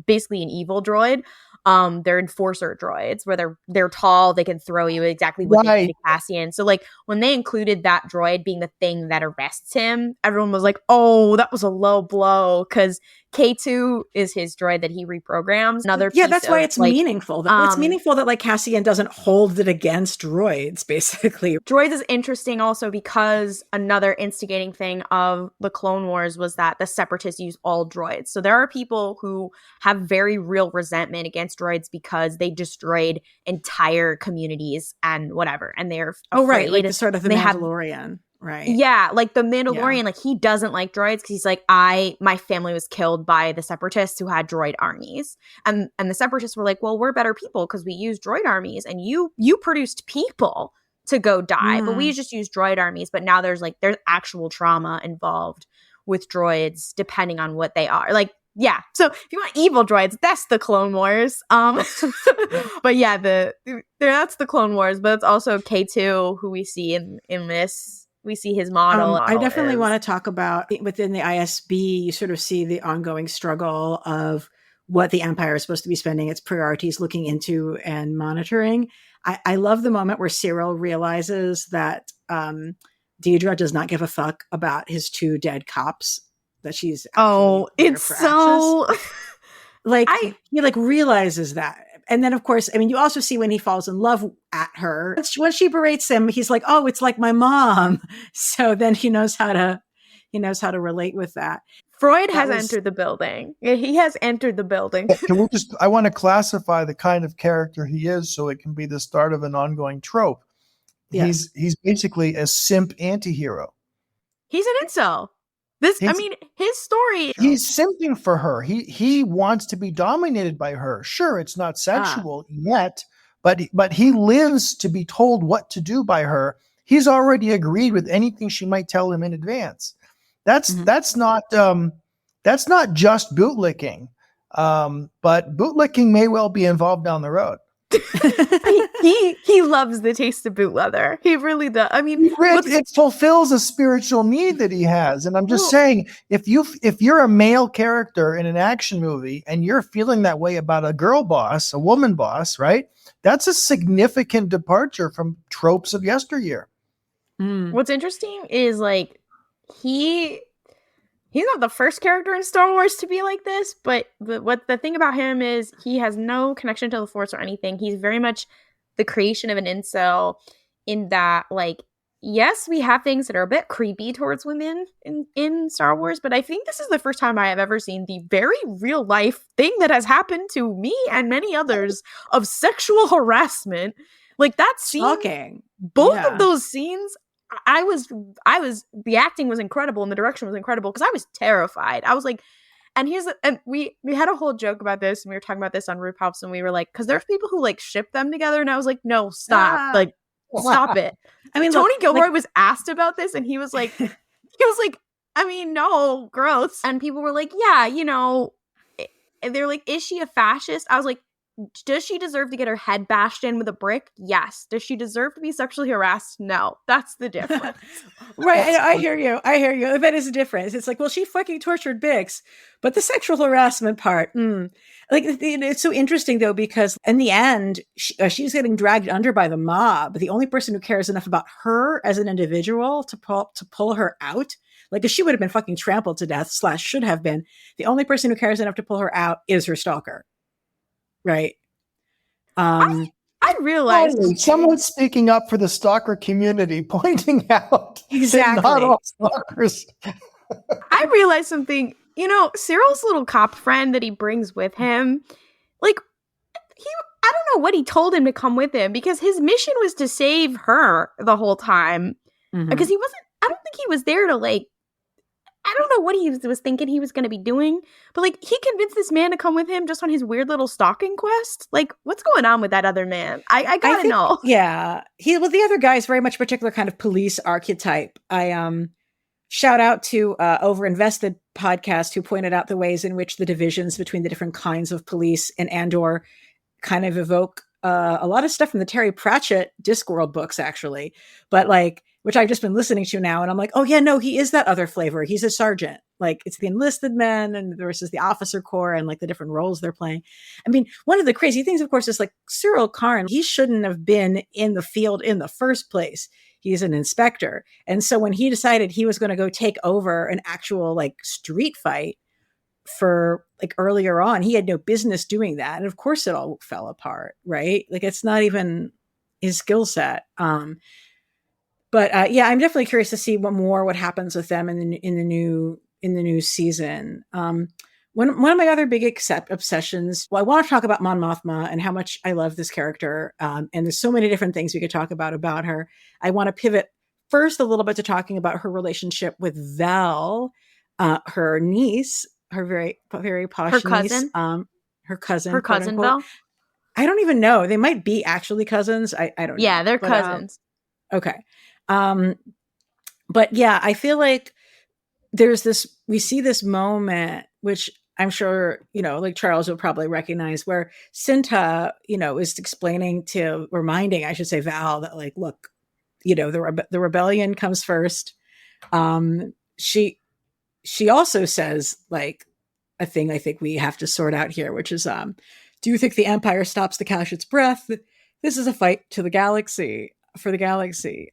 Basically an evil droid. They're enforcer droids where they're tall, they can throw you, exactly what they did to Cassian. So like when they included that droid being the thing that arrests him, everyone was like, "Oh, that was a low blow," because K2 is his droid that he reprograms. That's why it's meaningful. It's meaningful that like Cassian doesn't hold it against droids, basically. Droids is interesting also because another instigating thing of the Clone Wars was that the Separatists use all droids. So there are people who have very real resentment against droids because they destroyed entire communities and whatever, and they're afraid. Like the sort of the Mandalorian. Right. Yeah, like the Mandalorian, like he doesn't like droids because he's like, my family was killed by the Separatists who had droid armies. And the Separatists were like, well, we're better people because we use droid armies and you produced people to go die, but we just use droid armies. But now there's actual trauma involved with droids depending on what they are. Like, yeah. So if you want evil droids, that's the Clone Wars. But yeah, that's the Clone Wars, but it's also K2 who we see in this. We see his model. I definitely want to talk about within the ISB, you sort of see the ongoing struggle of what the Empire is supposed to be spending its priorities looking into and monitoring. I love the moment where Cyril realizes that Deidre does not give a fuck about his 2 dead cops that she's it's so he like realizes that. And then, of course, I mean, you also see when he falls in love at her, when she berates him, he's like, "Oh, it's like my mom." So then he knows how to relate with that. Freud has entered the building. Yeah, he has entered the building. I want to classify the kind of character he is so it can be the start of an ongoing trope. Yes. He's basically a simp anti-hero. He's an incel. His story. He's simping for her. He wants to be dominated by her. Sure, it's not sexual yet, but he lives to be told what to do by her. He's already agreed with anything she might tell him in advance. That's not just bootlicking, but bootlicking may well be involved down the road. he loves the taste of boot leather. He really does. I mean, it fulfills a spiritual need that he has. And I'm just saying, if you're a male character in an action movie and you're feeling that way about a girl boss, a woman boss, right? That's a significant departure from tropes of yesteryear. What's interesting is like he's not the first character in Star Wars to be like this, but what the thing about him is he has no connection to the Force or anything. He's very much the creation of an incel in that, like, yes, we have things that are a bit creepy towards women in Star Wars, but I think this is the first time I have ever seen the very real life thing that has happened to me and many others of sexual harassment. Like that scene, shocking. Both of those scenes, the acting was incredible and the direction was incredible because I was terrified. I was like, and we had a whole joke about this and we were talking about this on Roof House and we were like, because there's people who like ship them together and I was like, no, stop, like stop it. I mean, Tony Gilroy was asked about this and he was like, I mean, no, gross. And people were like, yeah, you know, they're like, is she a fascist? I was like, does she deserve to get her head bashed in with a brick? Yes. Does she deserve to be sexually harassed? No. That's the difference. Right. I hear you. That is a difference. It's like, well, she fucking tortured Bix, but the sexual harassment part, like, it's so interesting though, because in the end, she's getting dragged under by the mob. The only person who cares enough about her as an individual to pull her out, like, because she would have been fucking trampled to death / should have been. The only person who cares enough to pull her out is her stalker. Right. I realized someone speaking up for the stalker community, pointing out exactly not all stalkers. I realized something. Cyril's little cop friend that he brings with him, like, I don't know what he told him to come with him, because his mission was to save her the whole time. Because I don't think he was there to, like, I don't know what he was thinking he was going to be doing, but, like, he convinced this man to come with him just on his weird little stalking quest. Like, what's going on with that other man? I gotta know. Yeah. The other guy is very much a particular kind of police archetype. I shout out to Overinvested podcast, who pointed out the ways in which the divisions between the different kinds of police in Andor kind of evoke a lot of stuff from the Terry Pratchett Discworld books, actually. But, like, which I've just been listening to now. And I'm like, oh yeah, no, he is that other flavor. He's a sergeant. Like, it's the enlisted men and versus the officer corps and, like, the different roles they're playing. I mean, one of the crazy things, of course, is, like, Cyril Karn, he shouldn't have been in the field in the first place. He's an inspector. And so when he decided he was going to go take over an actual, like, street fight for, like, earlier on, he had no business doing that. And of course it all fell apart, right? Like, it's not even his skill set. But yeah, I'm definitely curious to see what happens with them in the new season. One of my other big obsessions. Well, I want to talk about Mon Mothma and how much I love this character. And there's so many different things we could talk about her. I want to pivot first a little bit to talking about her relationship with Val, her niece, her very very posh her cousin, niece, her cousin, her cousin Val. I don't even know. They might be actually cousins. I don't know. Yeah, they're cousins. Okay. But yeah, I feel like we see this moment, which I'm sure, like Charles will probably recognize, where Cinta, is reminding, I should say, Val, that, like, look, the rebellion comes first. She also says, like, a thing I think we have to sort out here, which is, do you think the Empire stops to catch its breath? This is a fight for the galaxy.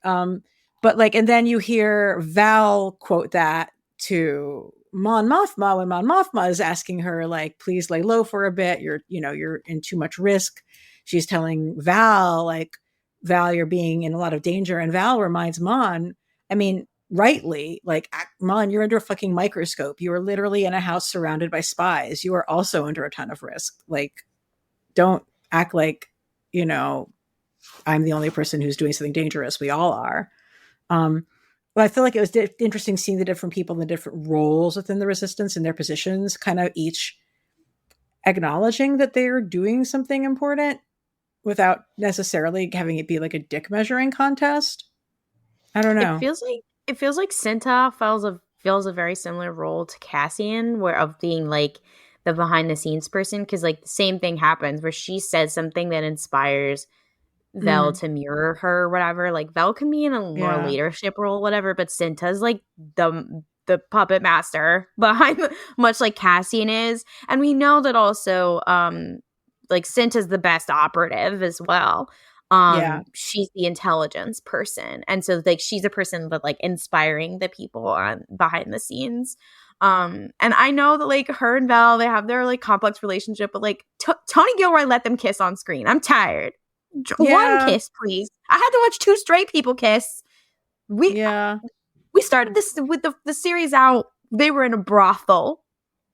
But, like, and then you hear Val quote that to Mon Mothma when Mon Mothma is asking her, like, please lay low for a bit. You're in too much risk. She's telling Val, like, Val, you're being in a lot of danger. And Val reminds Mon, I mean, rightly, like, Mon, you're under a fucking microscope. You are literally in a house surrounded by spies. You are also under a ton of risk. Like, don't act like, I'm the only person who's doing something dangerous. We all are. But I feel like it was interesting seeing the different people in the different roles within the resistance and their positions, kind of each acknowledging that they're doing something important without necessarily having it be like a dick measuring contest. I don't know. It feels like Cinta fills a very similar role to Cassian, of being, like, the behind the scenes person, because, like, the same thing happens where she says something that inspires Vel to mirror her or whatever. Like, Vel can be in a more leadership role, whatever, but Cinta's, like, the puppet master behind much like Cassian is. And we know that also like, Cinta's the best operative as well. She's the intelligence person, and so, like, she's a person that, like, inspiring the people on behind the scenes. And I know that, like, her and Val, they have their, like, complex relationship, but, like, Tony Gilroy let them kiss on screen. I'm tired. One kiss, please. I had to watch two straight people kiss. We started this with the series out. They were in a brothel.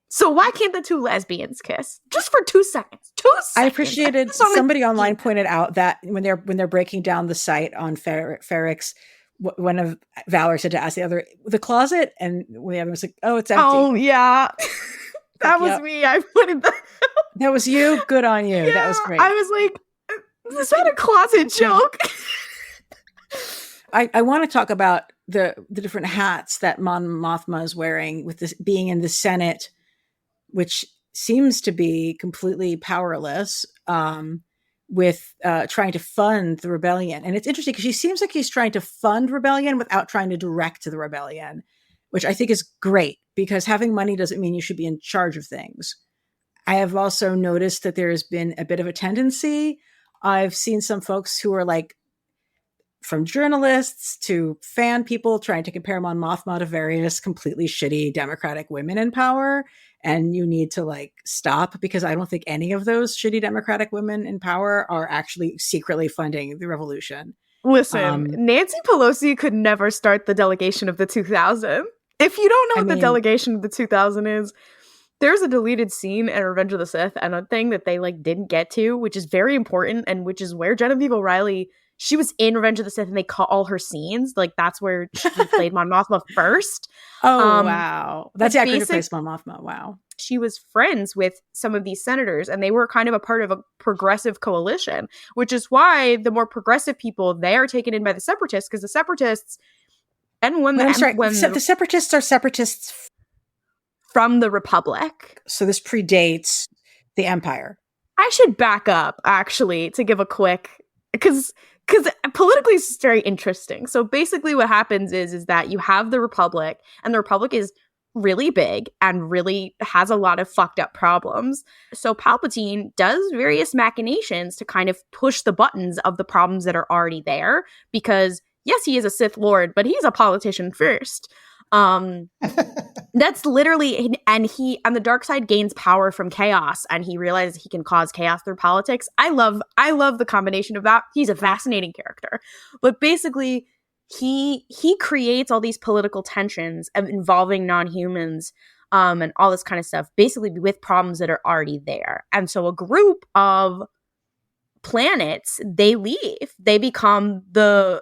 So why can't the two lesbians kiss just for 2 seconds? 2 seconds. I appreciated somebody online pointed out that when they're breaking down the site on Ferrix, one of Valor said to ask the other, the closet, and the other was like, oh, it's empty. Oh yeah, that was me. I put it back. That was you. Good on you. Yeah, that was great. I was like, is that a closet joke? I want to talk about the different hats that Mon Mothma is wearing, with this being in the Senate, which seems to be completely powerless with trying to fund the rebellion. And it's interesting because she seems like he's trying to fund rebellion without trying to direct the rebellion, which I think is great because having money doesn't mean you should be in charge of things. I have also noticed that there has been a bit of a tendency. I've seen some folks who are like, from journalists to fan people trying to compare Mon Mothma to various completely shitty Democratic women in power. And you need to like stop because I don't think any of those shitty Democratic women in power are actually secretly funding the revolution. Listen, Nancy Pelosi could never start the delegation of the 2000. If you don't know what the delegation of the 2000 is, there's a deleted scene in Revenge of the Sith and a thing that they like didn't get to, which is very important and which is where Genevieve O'Reilly, she was in Revenge of the Sith and they cut all her scenes. Like that's where she played Mon Mothma first. Oh, wow. That's the actor who plays Mon Mothma. Wow. She was friends with some of these senators and they were kind of a part of a progressive coalition, which is why the more progressive people, they are taken in by the separatists because the separatists and when the separatists are separatists from the Republic. So this predates the Empire. I should back up actually to give a quick because politically it's very interesting. So basically what happens is that you have the Republic and the Republic is really big and really has a lot of fucked up problems. So Palpatine does various machinations to kind of push the buttons of the problems that are already there because yes, he is a Sith Lord, but he's a politician first. That's literally, and the dark side gains power from chaos and he realizes he can cause chaos through politics. I love the combination of that. He's a fascinating character, but basically he creates all these political tensions involving non-humans, and all this kind of stuff, basically with problems that are already there. And so a group of planets, they leave. They become the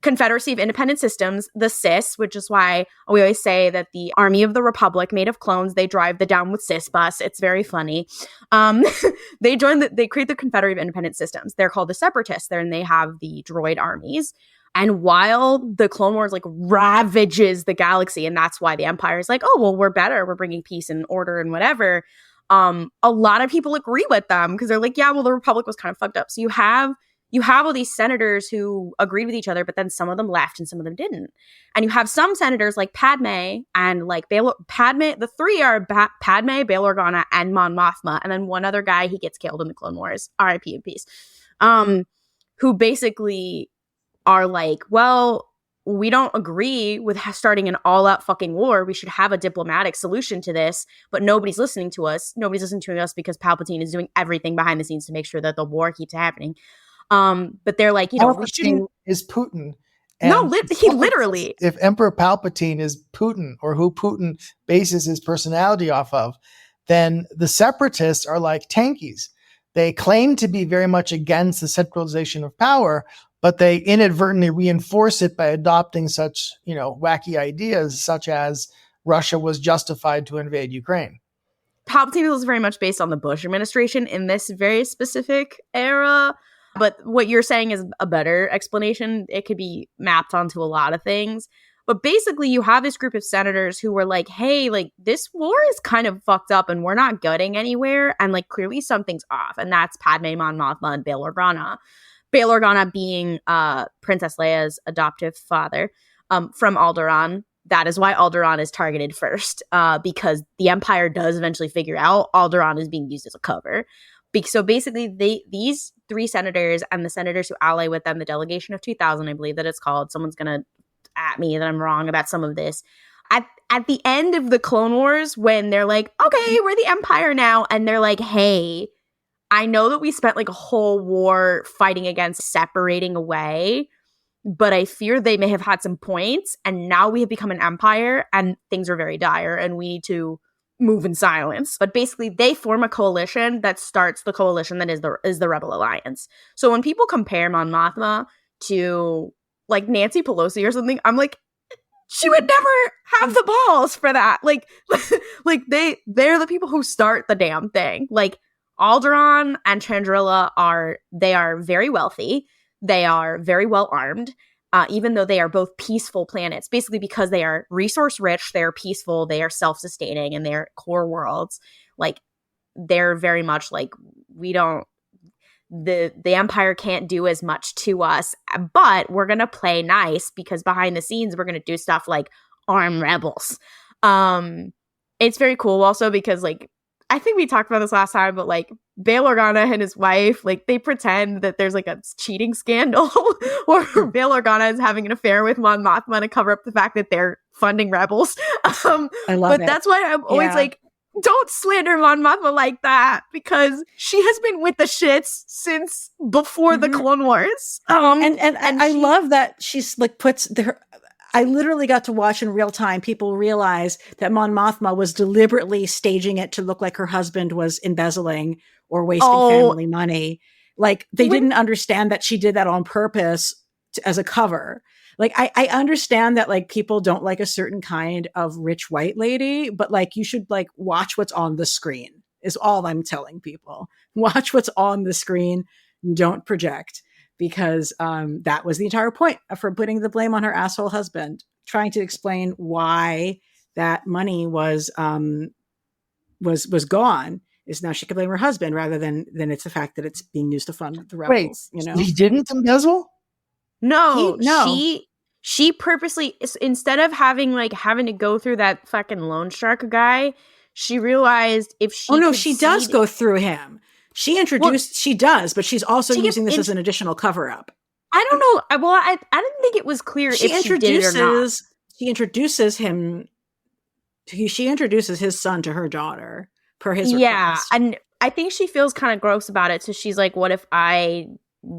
Confederacy of Independent Systems, the CIS, which is why we always say that the Army of the Republic made of clones, they drive the Down with CIS bus. It's very funny. They create the Confederacy of Independent Systems. They're called the Separatists there, and they have the droid armies. And while the Clone Wars like ravages the galaxy, and that's why the Empire is like, oh, well, we're better. We're bringing peace and order and whatever. A lot of people agree with them because they're like, yeah, well, the Republic was kind of fucked up. So you have all these senators who agreed with each other, but then some of them left and some of them didn't. And you have some senators like Padme and like Padme. The three are Padme, Bail Organa, and Mon Mothma, and then one other guy, he gets killed in the Clone Wars. R.I.P. in peace. Who basically are like, well, we don't agree with starting an all-out fucking war. We should have a diplomatic solution to this, but nobody's listening to us. Nobody's listening to us because Palpatine is doing everything behind the scenes to make sure that the war keeps happening. But they're like, we shouldn't. Is Putin? No, he literally. If Emperor Palpatine is Putin, or who Putin bases his personality off of, then the separatists are like tankies. They claim to be very much against the centralization of power, but they inadvertently reinforce it by adopting such, wacky ideas, such as Russia was justified to invade Ukraine. Palpatine was very much based on the Bush administration in this very specific era. But what you're saying is a better explanation. It could be mapped onto a lot of things. But basically, you have this group of senators who were like, hey, like, this war is kind of fucked up and we're not getting anywhere. And, like, clearly something's off. And that's Padme, Mon Mothma, and Bail Organa. Bail Organa being Princess Leia's adoptive father from Alderaan. That is why Alderaan is targeted first, because the Empire does eventually figure out Alderaan is being used as a cover. So basically, these three senators and the senators who ally with them, the delegation of 2000, I believe that it's called. Someone's going to at me that I'm wrong about some of this. At the end of the Clone Wars, when they're like, okay, we're the Empire now, and they're like, hey, I know that we spent like a whole war fighting against separating away, but I fear they may have had some points, and now we have become an empire, and things are very dire, and we need to move in silence. But basically, they form a coalition that starts the coalition that is the Rebel Alliance. So when people compare Mon Mothma to like Nancy Pelosi or something, I'm like, she would never have the balls for that. Like they're the people who start the damn thing. Like Alderaan and Chandrila are very wealthy. They are very well armed, even though they are both peaceful planets, basically because they are resource rich, they are peaceful, they are self-sustaining, and they are core worlds. like they're very much like, we don't, the Empire can't do as much to us, but we're gonna play nice because behind the scenes we're gonna do stuff like arm rebels. It's very cool also because like I think we talked about this last time, but like Bail Organa and his wife, like they pretend that there's like a cheating scandal or Bail Organa is having an affair with Mon Mothma to cover up the fact that they're funding rebels. I love but it. that's why I'm always like, don't slander Mon Mothma like that because she has been with the shits since before the Clone Wars. And I love that she's like I literally got to watch in real time people realize that Mon Mothma was deliberately staging it to look like her husband was embezzling or wasting family money. Like they didn't understand that she did that on purpose as a cover. Like I understand that like people don't like a certain kind of rich white lady, but like you should like watch what's on the screen is all I'm telling people. Watch what's on the screen. Don't project. Because that was the entire point of her putting the blame on her asshole husband, trying to explain why that money was gone. Is now she could blame her husband rather than it's the fact that it's being used to fund the rebels. Wait, he didn't embezzle? No. She purposely, instead of having to go through that fucking loan shark guy, she realized if she she does go through him. She does, but she's also using this as an additional cover-up. I don't know. Well, I didn't think it was clear if she did it or not. She introduces him. She introduces his son to her daughter per his request. Yeah, and I think she feels kind of gross about it. So she's like, "What if I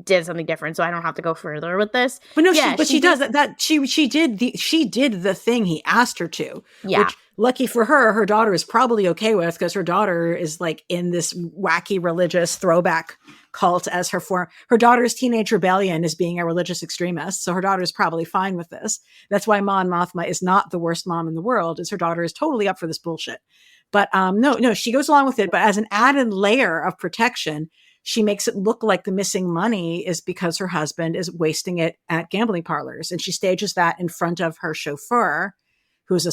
did something different so I don't have to go further with this?" But no, she does that. She did the thing he asked her to. Yeah. Which, lucky for her daughter is probably okay with because her daughter is like in this wacky religious throwback cult as her daughter's teenage rebellion is being a religious extremist. So her daughter is probably fine with this. That's why Mon Mothma is not the worst mom in the world, is her daughter is totally up for this bullshit. But no, she goes along with it. But as an added layer of protection, she makes it look like the missing money is because her husband is wasting it at gambling parlors. And she stages that in front of her chauffeur, who's a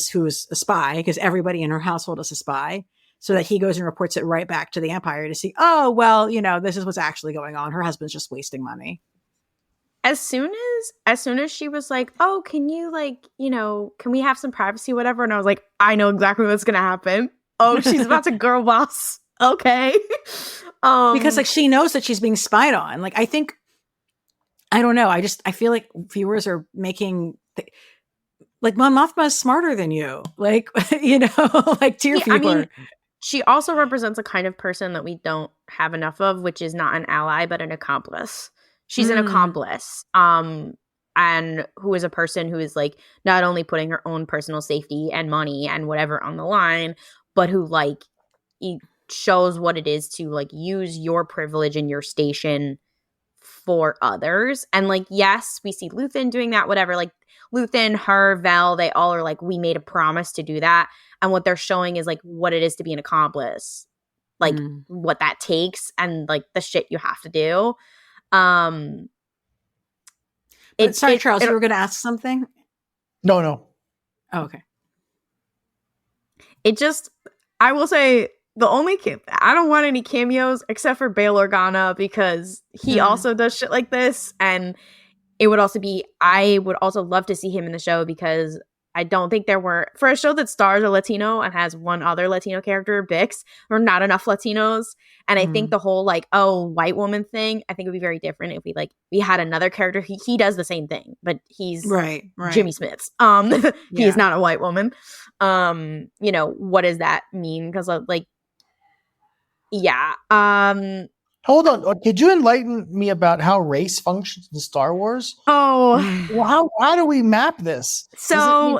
spy, because everybody in her household is a spy, so that he goes and reports it right back to the Empire to see, oh, well, this is what's actually going on. Her husband's just wasting money. As soon as she was like, oh, can you can we have some privacy, whatever? And I was like, I know exactly what's going to happen. Oh, she's about to girl boss. Okay. Because like she knows that she's being spied on. Like, I think, I don't know. I feel like viewers are making like Mon Mothma is smarter than you. Like, like to your viewer. I mean, she also represents a kind of person that we don't have enough of, which is not an ally, but an accomplice. She's an accomplice. And who is a person who is like not only putting her own personal safety and money and whatever on the line, but who like shows what it is to like use your privilege and your station for others. And like, yes, we see Luthen doing that, whatever. Like Luthen, her, Vel, they all are like, we made a promise to do that. And what they're showing is like what it is to be an accomplice, like what that takes and like the shit you have to do. Sorry, Charles, you were going to ask something? No. Oh, okay. I will say I don't want any cameos except for Bail Organa because he also does shit like this. And I would also love to see him in the show because I don't think for a show that stars a Latino and has one other Latino character, Bix, there are not enough Latinos. And I think the whole like, oh, white woman thing, I think it would be very different if we had another character. He does the same thing, but he's right. Jimmy Smits. He is not a white woman. What does that mean? Because like, yeah. Hold on. Could you enlighten me about how race functions in Star Wars? Oh, well, how do we map this? So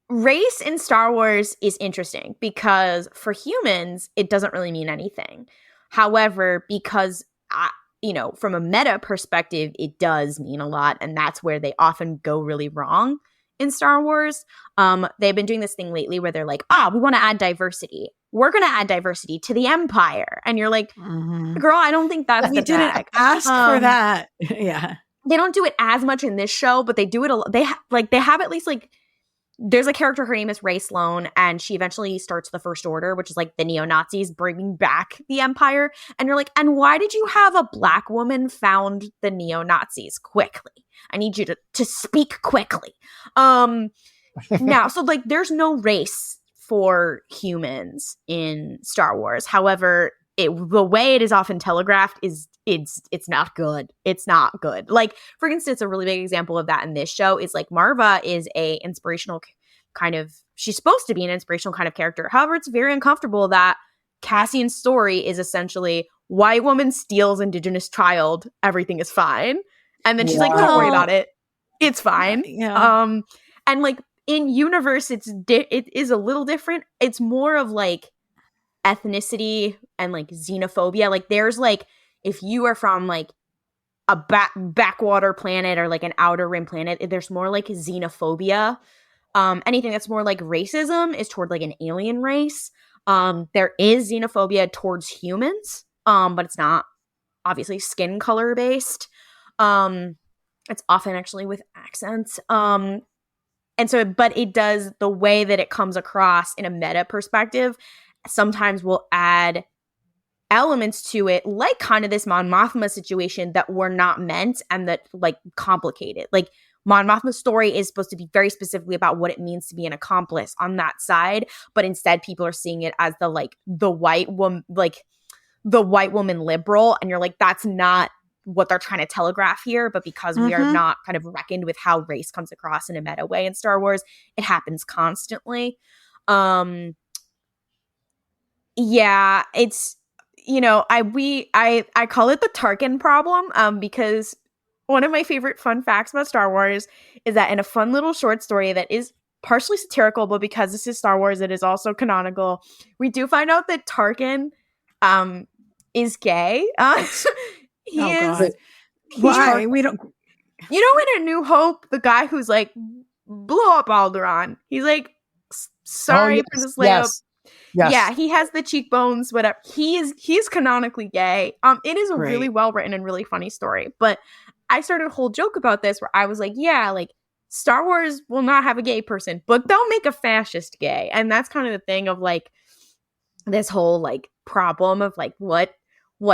race in Star Wars is interesting because for humans, it doesn't really mean anything. However, because, from a meta perspective, it does mean a lot. And that's where they often go really wrong in Star Wars. They've been doing this thing lately where they're like, we want to add diversity. We're going to add diversity to the Empire. And you're like, girl, I don't think that's we didn't ask for that. Yeah. They don't do it as much in this show, but they do it a lot. They have at least like there's a character, her name is Ray Sloan, and she eventually starts the First Order, which is like the neo-Nazis bringing back the Empire. And you're like, and why did you have a Black woman found the neo-Nazis? Quickly. I need you to speak quickly. Now, so like there's no race for humans in Star Wars. However, the way it is often telegraphed is it's not good. It's not good. Like, for instance, a really big example of that in this show is like Marva is a inspirational kind of, she's supposed to be an inspirational kind of character. However, it's very uncomfortable that Cassian's story is essentially white woman steals indigenous child, everything is fine. And then she's like, don't worry about it. It's fine. Yeah. And like in universe, it is a little different. It's more of like ethnicity and like xenophobia. Like there's like, if you are from like a backwater planet or like an outer rim planet, there's more like xenophobia. Anything that's more like racism is toward like an alien race. There is xenophobia towards humans, but it's not obviously skin color based. It's often actually with accents. And so, but it does, the way that it comes across in a meta perspective sometimes will add elements to it, like kind of this Mon Mothma situation that were not meant and that like complicated. Like Mon Mothma's story is supposed to be very specifically about what it means to be an accomplice on that side, but instead people are seeing it as the white woman liberal, and you're like, that's not what they're trying to telegraph here. But because we are not kind of reckoned with how race comes across in a meta way in Star Wars, it happens constantly. Yeah, it's, you know, I call it the Tarkin problem, because one of my favorite fun facts about Star Wars is that in a fun little short story that is partially satirical, but because this is Star Wars, it is also canonical, we do find out that Tarkin is gay. He is. God. Why? We don't. You know, in A New Hope, the guy who's like blew up Alderaan, he's like, sorry, Princess Leia. Yes. Yes. Yeah, he has the cheekbones, whatever. He's canonically gay. It is a really well written and really funny story. But I started a whole joke about this where I was like, yeah, like Star Wars will not have a gay person, but they'll make a fascist gay. And that's kind of the thing of like this whole like problem of like what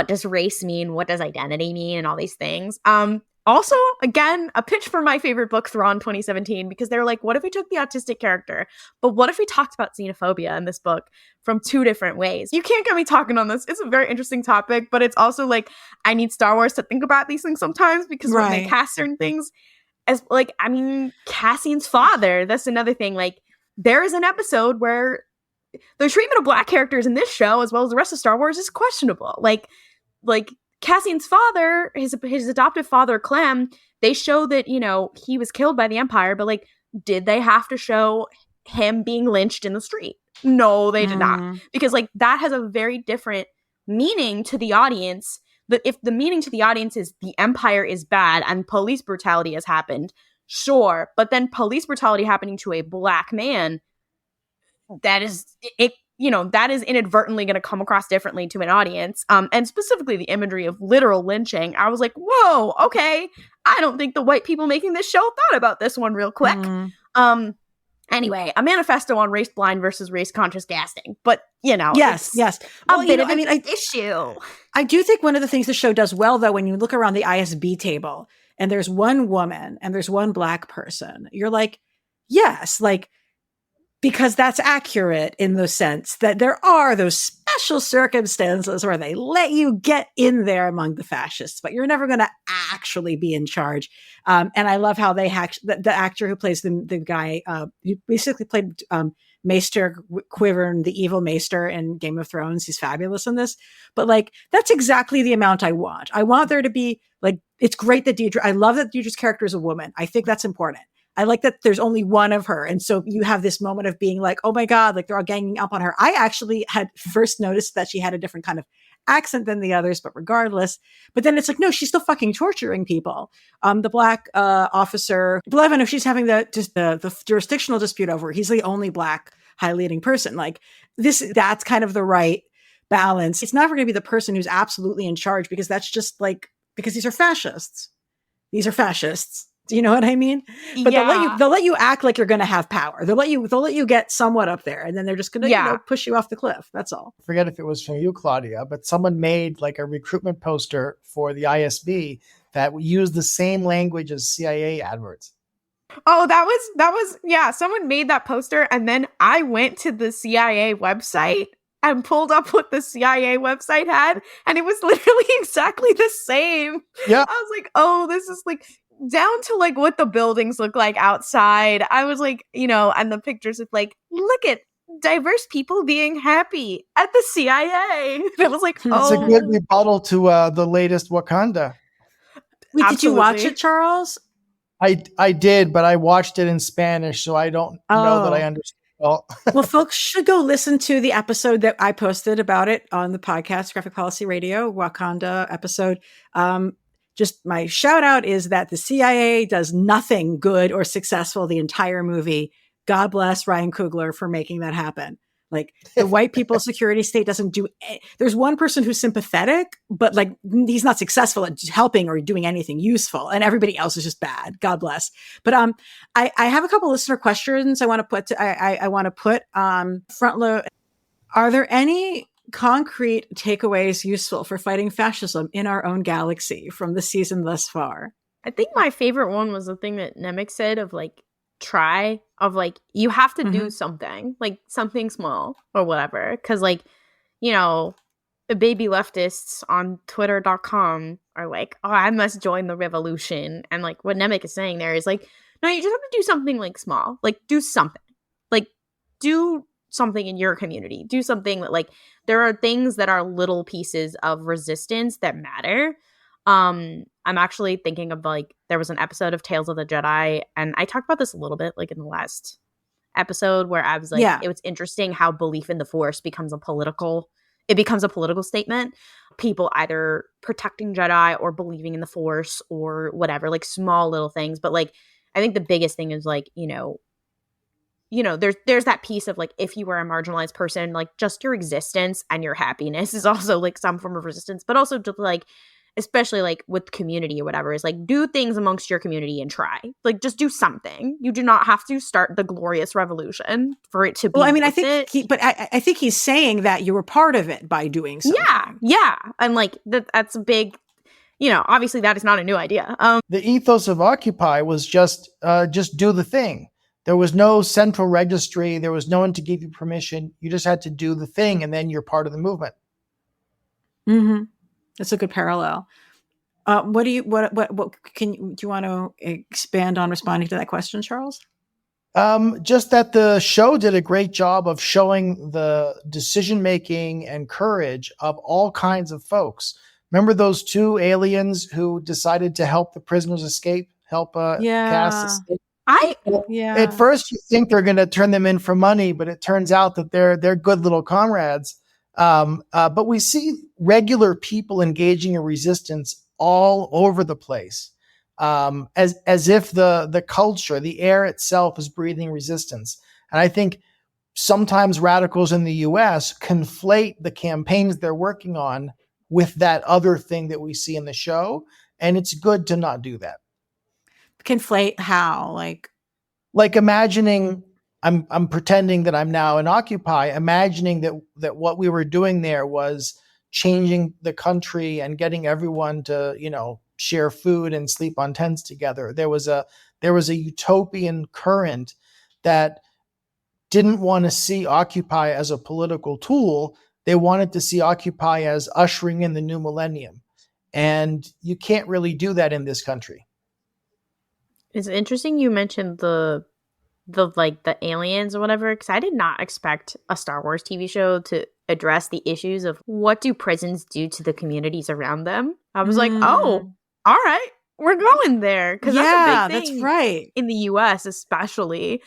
does race mean? What does identity mean? And all these things. Also, again, a pitch for my favorite book, Thrawn 2017, because they're like, what if we took the autistic character, but what if we talked about xenophobia in this book from two different ways? You can't get me talking on this. It's a very interesting topic, but it's also like, I need Star Wars to think about these things sometimes, because when they cast certain things as like, I mean, Cassian's father, that's another thing. Like, there is an episode where the treatment of Black characters in this show, as well as the rest of Star Wars, is questionable. Like Cassian's father, his adoptive father, Clem, they show that, you know, he was killed by the Empire, but like, did they have to show him being lynched in the street? No, they did not. Because like, that has a very different meaning to the audience. But if the meaning to the audience is the Empire is bad and police brutality has happened, sure. But then police brutality happening to a Black man, that is it. You know, that is inadvertently going to come across differently to an audience. And specifically the imagery of literal lynching. I was like, whoa, okay. I don't think the white people making this show thought about this one real quick. Anyway, a manifesto on race blind versus race conscious casting. But, you know. Yes. Well, a bit of an issue. I do think one of the things the show does well, though, when you look around the ISB table and there's one woman and there's one Black person, you're like, yes, like, because that's accurate in the sense that there are those special circumstances where they let you get in there among the fascists, but you're never going to actually be in charge. And I love how they the actor who plays the guy, he basically played Maester Quiver, the evil Maester in Game of Thrones. He's fabulous in this. But like, that's exactly the amount I want. I want there to be like, it's great that I love that Deidre's character is a woman. I think that's important. I like that there's only one of her. And so you have this moment of being like, oh my God, like they're all ganging up on her. I actually had first noticed that she had a different kind of accent than the others, but regardless. But then it's like, no, she's still fucking torturing people. The Black officer, Blevin, if she's having the jurisdictional dispute over, he's the only Black high leading person. Like that's kind of the right balance. It's never going to be the person who's absolutely in charge, because that's just like, because these are fascists. Do you know what I mean? But Yeah. they'll let you act like you're going to have power. They'll let you get somewhat up there, and then they're just going to, Yeah. push you off the cliff. That's all. I forget if it was from you, Klaudia, but someone made like a recruitment poster for the ISB that used the same language as CIA adverts. Oh, that was yeah, someone made that poster, and then I went to the CIA website and pulled up what the CIA website had, and it was literally exactly the same. Yeah. I was like, oh, this is like down to like what the buildings look like outside. I was like, and the pictures of like, look at diverse people being happy at the CIA. I was like, It's a oh, good rebuttal to the latest Wakanda. Wait, did you watch absolutely. it, Charles? I did, but I watched it in Spanish, so I don't know that I understand. Well, Folks should go listen to the episode that I posted about it on the podcast, Graphic Policy Radio, Wakanda episode. Just my shout out is that the CIA does nothing good or successful the entire movie. God bless Ryan Coogler for making that happen. Like the white people's security state doesn't do. There's one person who's sympathetic, but like he's not successful at helping or doing anything useful, and everybody else is just bad. God bless. But I have a couple listener questions I want to put. I want to put front load. Are there any concrete takeaways useful for fighting fascism in our own galaxy from the season thus far? I think my favorite one was the thing that Nemec said of like you have to do something, like something small or whatever, because like the baby leftists on twitter.com are like, oh, I must join the revolution, and like what Nemec is saying there is like, no, you just have to do something like small, like do something in your community, do something that like there are things that are little pieces of resistance that matter. I'm actually thinking of like there was an episode of Tales of the Jedi, and I talked about this a little bit like in the last episode where I was like, it was interesting how belief in the Force becomes a political statement. People either protecting Jedi or believing in the Force or whatever, like small little things. But like I think the biggest thing is like, there's that piece of like, if you were a marginalized person, like just your existence and your happiness is also like some form of resistance, but also just like, especially like with community or whatever, is like do things amongst your community and try, like just do something. You do not have to start the glorious revolution for it to be. Well, I mean, I think he's saying that you were part of it by doing something. Yeah. And like that's a big, obviously that is not a new idea. The ethos of Occupy was just do the thing. There was no central registry. There was no one to give you permission. You just had to do the thing, and then you're part of the movement. Mm-hmm. That's a good parallel. Do you want to expand on responding to that question, Charles? Just that the show did a great job of showing the decision-making and courage of all kinds of folks. Remember those two aliens who decided to help the prisoners escape, help Cass escape? At first you think they're going to turn them in for money, but it turns out that they're good little comrades. But we see regular people engaging in resistance all over the place, as if the culture, the air itself is breathing resistance. And I think sometimes radicals in the US conflate the campaigns they're working on with that other thing that we see in the show. And it's good to not do that. Conflate how? Like imagining I'm pretending that I'm now in Occupy, imagining that what we were doing there was changing the country and getting everyone to, share food and sleep on tents together. There was a utopian current that didn't want to see Occupy as a political tool. They wanted to see Occupy as ushering in the new millennium. And you can't really do that in this country. It's interesting you mentioned the aliens or whatever, because I did not expect a Star Wars TV show to address the issues of what do prisons do to the communities around them. I was like, oh, all right, we're going there, because that's a big thing. That's right. In the US especially,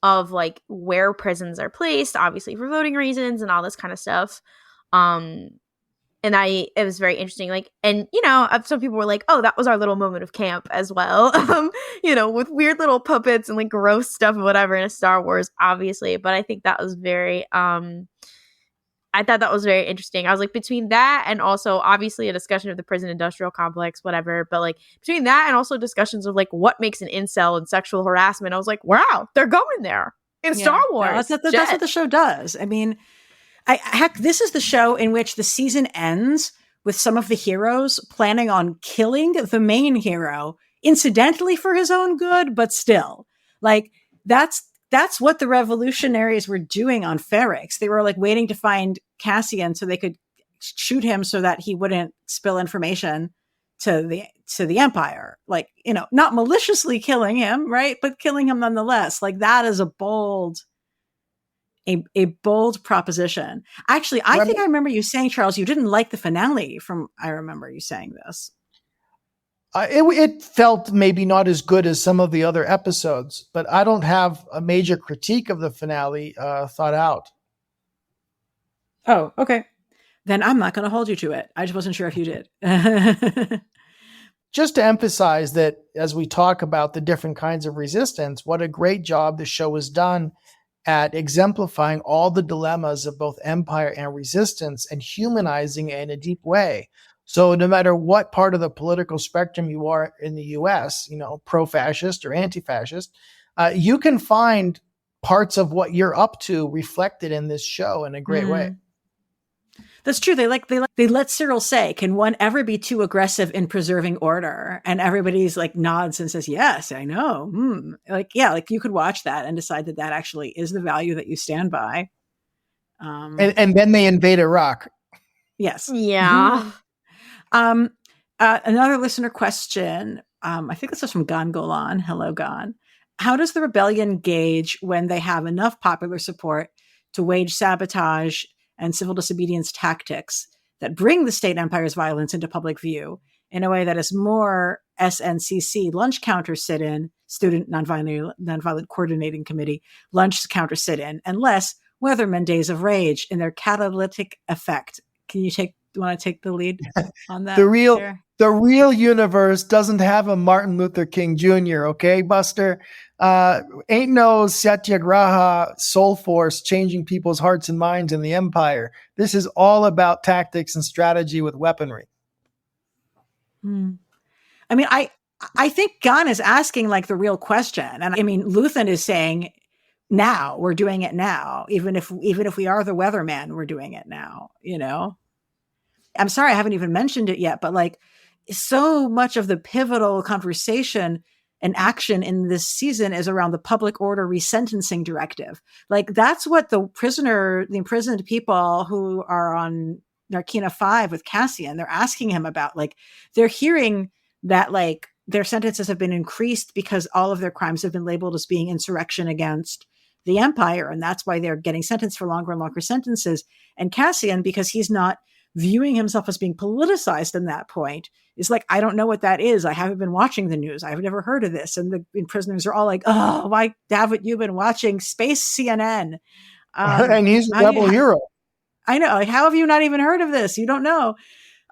of like where prisons are placed, obviously for voting reasons and all this kind of stuff. And it was very interesting. Like, and, some people were like, oh, that was our little moment of camp as well. With weird little puppets and like gross stuff and whatever in a Star Wars, obviously. But I think that was very, I thought that was very interesting. I was like, between that and also obviously a discussion of the prison industrial complex, whatever, but like between that and also discussions of like what makes an incel and sexual harassment, I was like, wow, they're going there in Star Wars. That's what the show does. I mean, heck, this is the show in which the season ends with some of the heroes planning on killing the main hero, incidentally for his own good, but still. Like, that's what the revolutionaries were doing on Ferrix. They were like waiting to find Cassian so they could shoot him so that he wouldn't spill information to the Empire. Like, you know, not maliciously killing him, right? But killing him nonetheless. Like, that is a bold proposition. Actually, I think I remember you saying, Charles, you didn't like the finale. I remember you saying this. It felt maybe not as good as some of the other episodes, but I don't have a major critique of the finale thought out. Oh, okay. Then I'm not going to hold you to it. I just wasn't sure if you did. Just to emphasize that as we talk about the different kinds of resistance, what a great job the show has done at exemplifying all the dilemmas of both empire and resistance and humanizing it in a deep way. So no matter what part of the political spectrum you are in the US, you know, pro-fascist or anti-fascist, you can find parts of what you're up to reflected in this show in a great way. That's true. They let Cyril say, "Can one ever be too aggressive in preserving order?" And everybody's like nods and says, "Yes, I know." Like, yeah, like you could watch that and decide that actually is the value that you stand by. And then they invade Iraq. Yes. Yeah. Another listener question. I think this is from Gon Golan. Hello, Gon. How does the rebellion gauge when they have enough popular support to wage sabotage and civil disobedience tactics that bring the state empire's violence into public view in a way that is more SNCC, lunch counter sit-in, student nonviolent coordinating committee, lunch counter sit-in, and less Weatherman days of rage in their catalytic effect? Can you want to take the lead on that? The real universe doesn't have a Martin Luther King Jr., okay, Buster? Ain't no Satyagraha soul force changing people's hearts and minds in the empire. This is all about tactics and strategy with weaponry. I mean, I think Gon is asking like the real question. And I mean, Luthen is saying, now, we're doing it now. Even if we are the weatherman, we're doing it now, you know? I'm sorry, I haven't even mentioned it yet, but like so much of the pivotal conversation and action in this season is around the public order resentencing directive. Like that's what the imprisoned people who are on Narkina 5 with Cassian, they're asking him about. Like they're hearing that like their sentences have been increased because all of their crimes have been labeled as being insurrection against the empire. And that's why they're getting sentenced for longer and longer sentences. And Cassian, because he's not viewing himself as being politicized in that point, is like, I don't know what that is. I haven't been watching the news. I've never heard of this. And the prisoners are all like, oh, why haven't you been watching Space CNN? And he's a rebel hero. I know. Like, how have you not even heard of this? You don't know.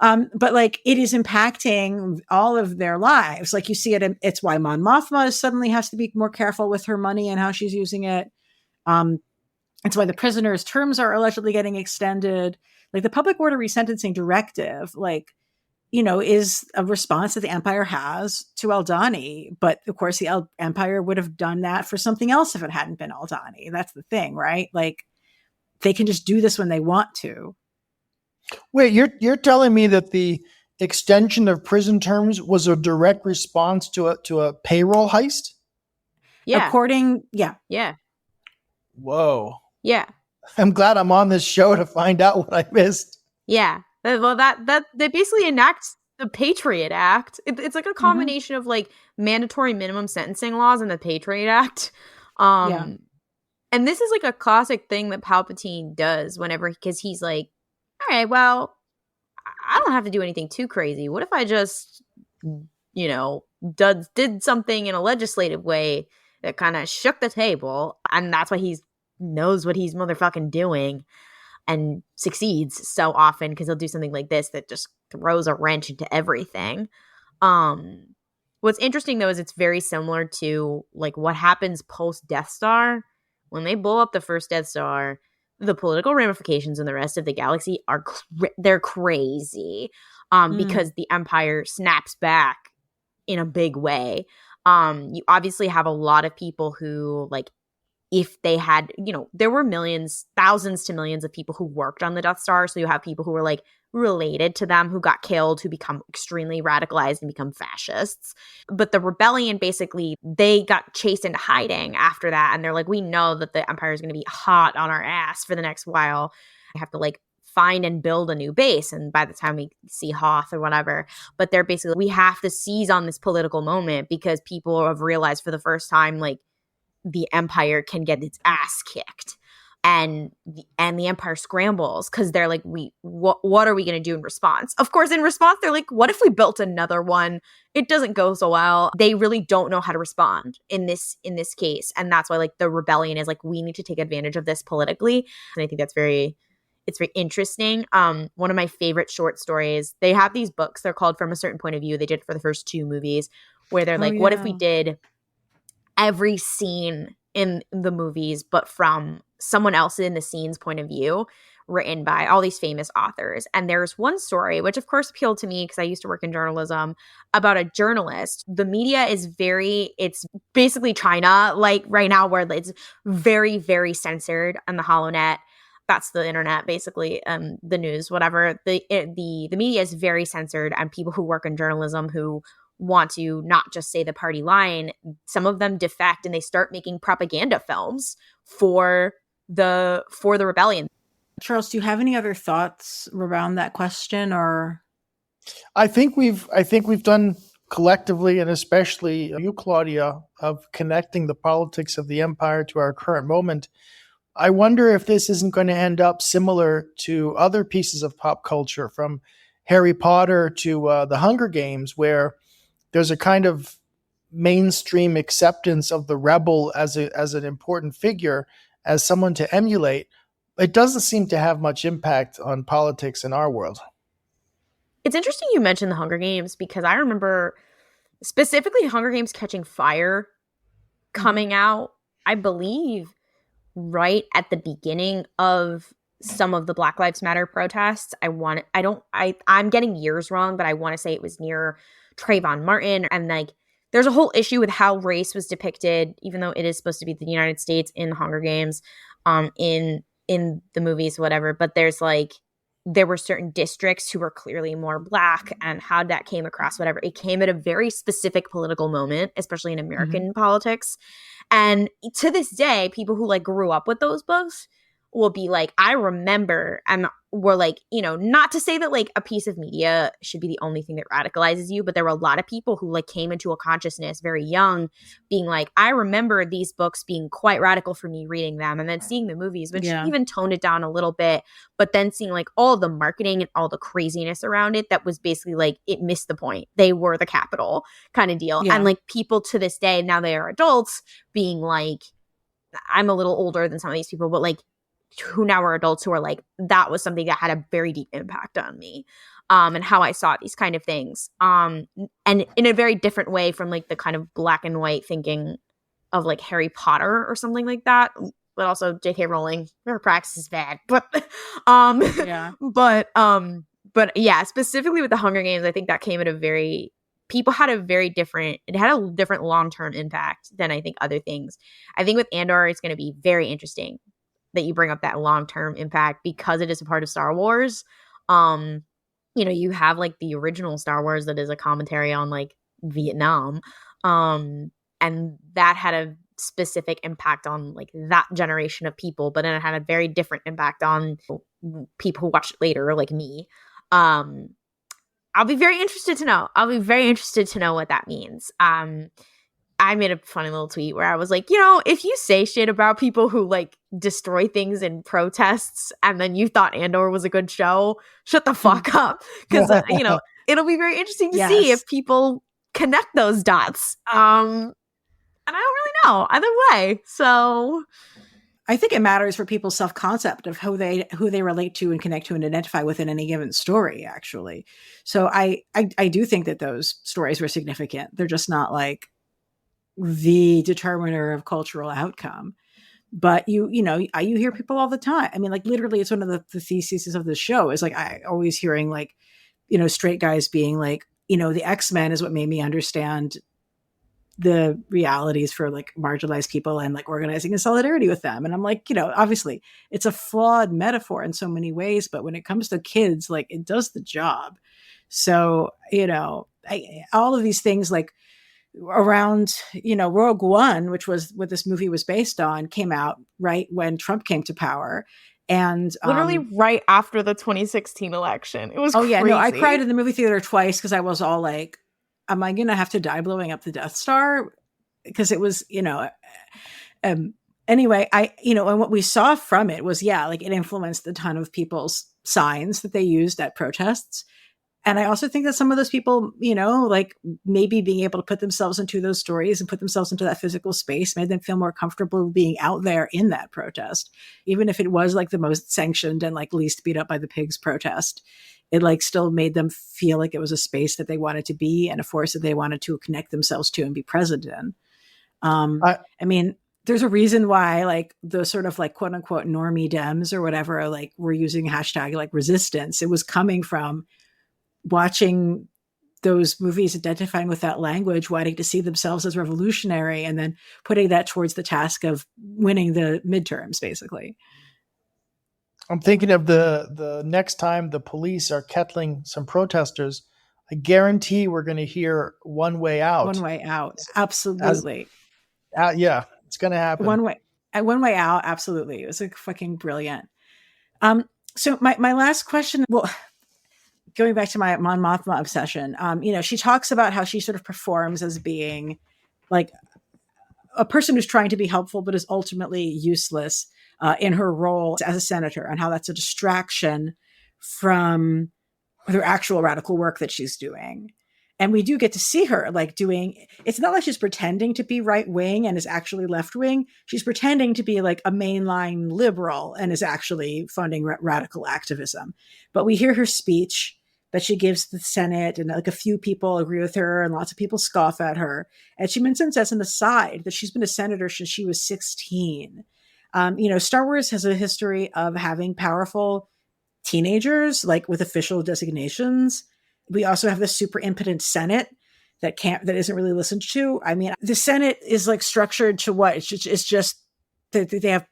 But like it is impacting all of their lives. Like you see it. It's why Mon Mothma suddenly has to be more careful with her money and how she's using it. It's why the prisoners' terms are allegedly getting extended. Like the public order resentencing directive, like, you know, is a response that the Empire has to Aldhani. But of course, the Empire would have done that for something else if it hadn't been Aldhani. That's the thing, right? Like they can just do this when they want to. Wait, you're telling me that the extension of prison terms was a direct response to a payroll heist? Yeah. Yeah. Whoa. Yeah. I'm glad I'm on this show to find out what I missed. Yeah. Well, that they basically enact the Patriot Act. It's like a combination of like mandatory minimum sentencing laws and the Patriot Act. And this is like a classic thing that Palpatine does because he's like, all right, well, I don't have to do anything too crazy. What if I just, you know, did something in a legislative way that kind of shook the table? And that's why he knows what he's motherfucking doing and succeeds so often, because he'll do something like this that just throws a wrench into everything. What's interesting, though, is it's very similar to like what happens post Death Star. When they blow up the first Death Star, the political ramifications in the rest of the galaxy are they're crazy, because the Empire snaps back in a big way. You obviously have a lot of people who, like, if they had, there were thousands to millions of people who worked on the Death Star. So you have people who were like related to them who got killed, who become extremely radicalized and become fascists. But the rebellion, basically, they got chased into hiding after that. And they're like, we know that the Empire is going to be hot on our ass for the next while. I have to like find and build a new base. And by the time we see Hoth or whatever, but they're basically, we have to seize on this political moment because people have realized for the first time, like, the Empire can get its ass kicked, and the Empire scrambles because they're like, what are we going to do in response? Of course, in response, they're like, what if we built another one? It doesn't go so well. They really don't know how to respond in this case, and that's why, like, the rebellion is like, we need to take advantage of this politically, and I think it's very interesting. One of my favorite short stories, they have these books, they're called From a Certain Point of View. They did it for the first 2 movies, where they're like, what if we did every scene in the movies but from someone else in the scene's point of view, written by all these famous authors. And there's one story, which of course appealed to me because I used to work in journalism, about a journalist. The media is it's basically China, like right now, where it's very, very censored on the HoloNet. That's the internet, basically, the news, whatever. The media is very censored, and people who work in journalism who want to not just say the party line, some of them defect and they start making propaganda films for the rebellion. Charles, do you have any other thoughts around that question? Or I think we've done collectively, and especially you, Klaudia, of connecting the politics of the Empire to our current moment. I wonder if this isn't going to end up similar to other pieces of pop culture, from Harry Potter to the Hunger Games, where there's a kind of mainstream acceptance of the rebel as an important figure, as someone to emulate. It doesn't seem to have much impact on politics in our world. It's interesting you mentioned the Hunger Games, because I remember specifically Hunger Games Catching Fire coming out, I believe, right at the beginning of some of the Black Lives Matter protests. I'm getting years wrong, but I want to say it was near Trayvon Martin. And like, there's a whole issue with how race was depicted, even though it is supposed to be the United States in the Hunger Games, in the movies, whatever. But there were certain districts who were clearly more Black, and how that came across, whatever. It came at a very specific political moment, especially in American politics. And to this day, people who like grew up with those books will be like, I remember, and we're like, not to say that like a piece of media should be the only thing that radicalizes you, but there were a lot of people who like came into a consciousness very young, being like, I remember these books being quite radical for me reading them, and then seeing the movies, which even toned it down a little bit, but then seeing like all the marketing and all the craziness around it that was basically like, it missed the point. They were the capital kind of deal. And like, people to this day, now they are adults, being like, I'm a little older than some of these people, but like, who now are adults, who are like, that was something that had a very deep impact on me, and how I saw these kind of things, and in a very different way from like the kind of black and white thinking of like Harry Potter or something like that. But also J.K. Rowling, her practice is bad, but yeah, specifically with the Hunger Games, I think that came at it had a different long-term impact than I think other things. I think with Andor, it's going to be very interesting that you bring up that long-term impact, because it is a part of Star Wars. You have like the original Star Wars that is a commentary on like Vietnam, and that had a specific impact on like that generation of people, but then it had a very different impact on people who watched it later, like me. I'll be very interested to know what that means. I made a funny little tweet where I was like, if you say shit about people who like destroy things in protests, and then you thought Andor was a good show, shut the fuck up. Because, it'll be very interesting to see if people connect those dots. And I don't really know either way. So I think it matters for people's self-concept of who they relate to and connect to and identify with in any given story, actually. So I do think that those stories were significant. They're just not like the determiner of cultural outcome. But you hear people all the time. I mean, like literally, it's one of the theses of the show is like I always hearing like, straight guys being like, the X-Men is what made me understand the realities for like marginalized people and like organizing in solidarity with them. And I'm like, obviously it's a flawed metaphor in so many ways, but when it comes to kids, like it does the job. So, all of these things like around, Rogue One, which was what this movie was based on, came out right when Trump came to power. And literally right after the 2016 election. It was crazy. Yeah, no, I cried in in the movie theater twice because I was all like, am I going to have to die blowing up the Death Star? Because it was, anyway, and what we saw from it was, like it influenced a ton of people's signs that they used at protests. And I also think that some of those people, like maybe being able to put themselves into those stories and put themselves into that physical space made them feel more comfortable being out there in that protest. Even if it was like the most sanctioned and like least beat up by the pigs protest, it like still made them feel like it was a space that they wanted to be and a force that they wanted to connect themselves to and be present in. I mean, there's a reason why like the sort of like quote unquote normie Dems or whatever, like we're using hashtag like resistance. It was coming from watching those movies, identifying with that language, wanting to see themselves as revolutionary, and then putting that towards the task of winning the midterms, basically. I'm thinking of the next time the police are kettling some protesters, I guarantee we're going to hear One Way Out. One Way Out. Absolutely. Yeah, it's going to happen. One Way Out. Absolutely. It was like fucking brilliant. So my last question, well, going back to my Mon Mothma obsession, she talks about how she sort of performs as being like a person who's trying to be helpful, but is ultimately useless in her role as a senator, and how that's a distraction from her actual radical work that she's doing. And we do get to see her like it's not like she's pretending to be right wing and is actually left wing. She's pretending to be like a mainline liberal and is actually funding radical activism. But we hear her speech that she gives the Senate, and like a few people agree with her and lots of people scoff at her. And she mentions as an aside that she's been a senator since she was 16. Star Wars has a history of having powerful teenagers, like with official designations. We also have the super impotent Senate that isn't really listened to. I mean, the Senate is like structured to what? It's just that they have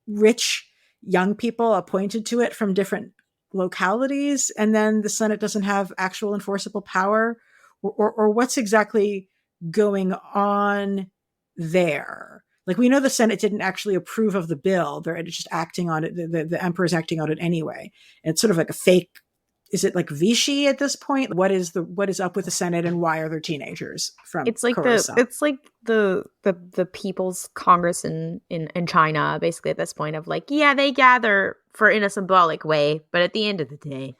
rich young people appointed to it from different localities, and then the Senate doesn't have actual enforceable power, or what's exactly going on there? Like, we know the Senate didn't actually approve of the bill. They're just acting on it. The emperor's acting on it anyway. And it's sort of like a fake. Is it like Vichy at this point? What is up with the Senate, and why are there teenagers from Coruscant? It's like the People's Congress in China, basically at this point of like, yeah, they gather in a symbolic way, but at the end of the day,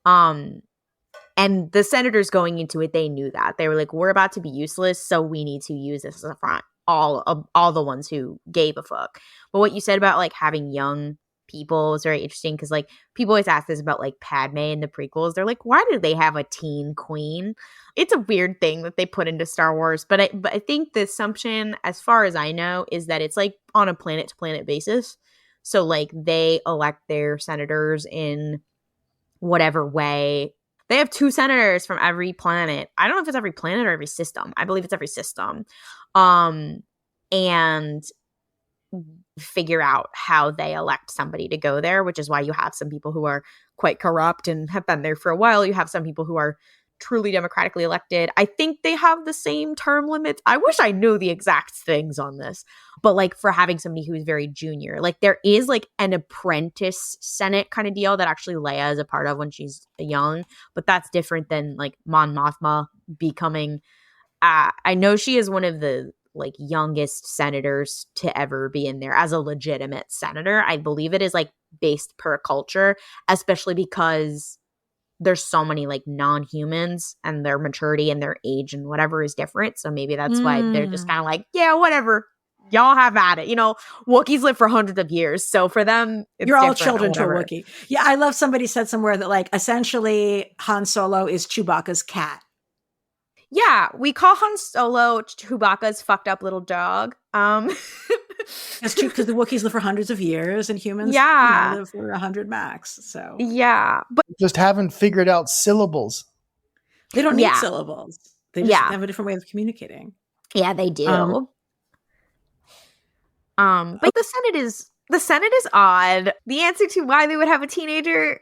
and the senators going into it, they knew that. They were like, we're about to be useless, so we need to use this as a front. All the ones who gave a fuck. But what you said about like having young people is very interesting, because like people always ask this about like Padme in the prequels. They're like, why do they have a teen queen? It's a weird thing that they put into Star Wars, but I think the assumption, as far as I know, is that it's like on a planet to planet basis. So like they elect their senators in whatever way. They have 2 senators from every planet. I don't know if it's every planet or every system. I believe it's every system. And figure out how they elect somebody to go there, which is why you have some people who are quite corrupt and have been there for a while. You have some people who are truly democratically elected. I think they have the same term limits. I wish I knew the exact things on this, but like for having somebody who is very junior, like there is like an apprentice Senate kind of deal that actually Leia is a part of when she's young, but that's different than like Mon Mothma becoming. I know she is one of the like youngest senators to ever be in there as a legitimate senator. I believe it is like based per culture, especially because there's so many like non-humans and their maturity and their age and whatever is different. So maybe that's why they're just kind of like, yeah, whatever. Y'all have at it. Wookiees live for hundreds of years. So for them, it's you're all children to a Wookiee. Yeah, I love somebody said somewhere that like essentially Han Solo is Chewbacca's cat. Yeah, we call Han Solo Chewbacca's fucked up little dog. That's true, because the Wookiees live for hundreds of years and humans live for 100 max. So yeah, but just haven't figured out syllables. they don't need syllables. They just have a different way of communicating. Yeah, they do. But the Senate is odd. The answer to why they would have a teenager,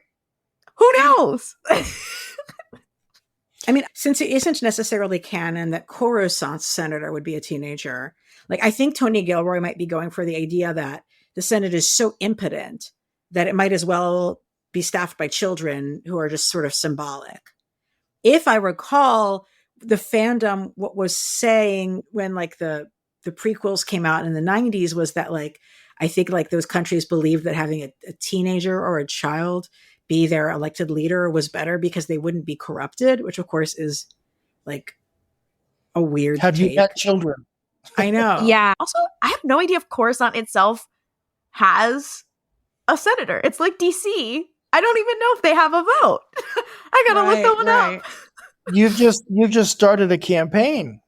who knows? I mean, since it isn't necessarily canon that Coruscant's senator would be a teenager, like I think Tony Gilroy might be going for the idea that the Senate is so impotent that it might as well be staffed by children who are just sort of symbolic. If I recall, the fandom, what was saying when like the prequels came out in the 90s was that like, I think like those countries believed that having a teenager or a child be their elected leader was better because they wouldn't be corrupted, which of course is like a weird Have take. you got children? I know. Yeah. Also, I have no idea if Coruscant itself has a senator. It's like DC. I don't even know if they have a vote. I gotta look that one up. You've just started a campaign.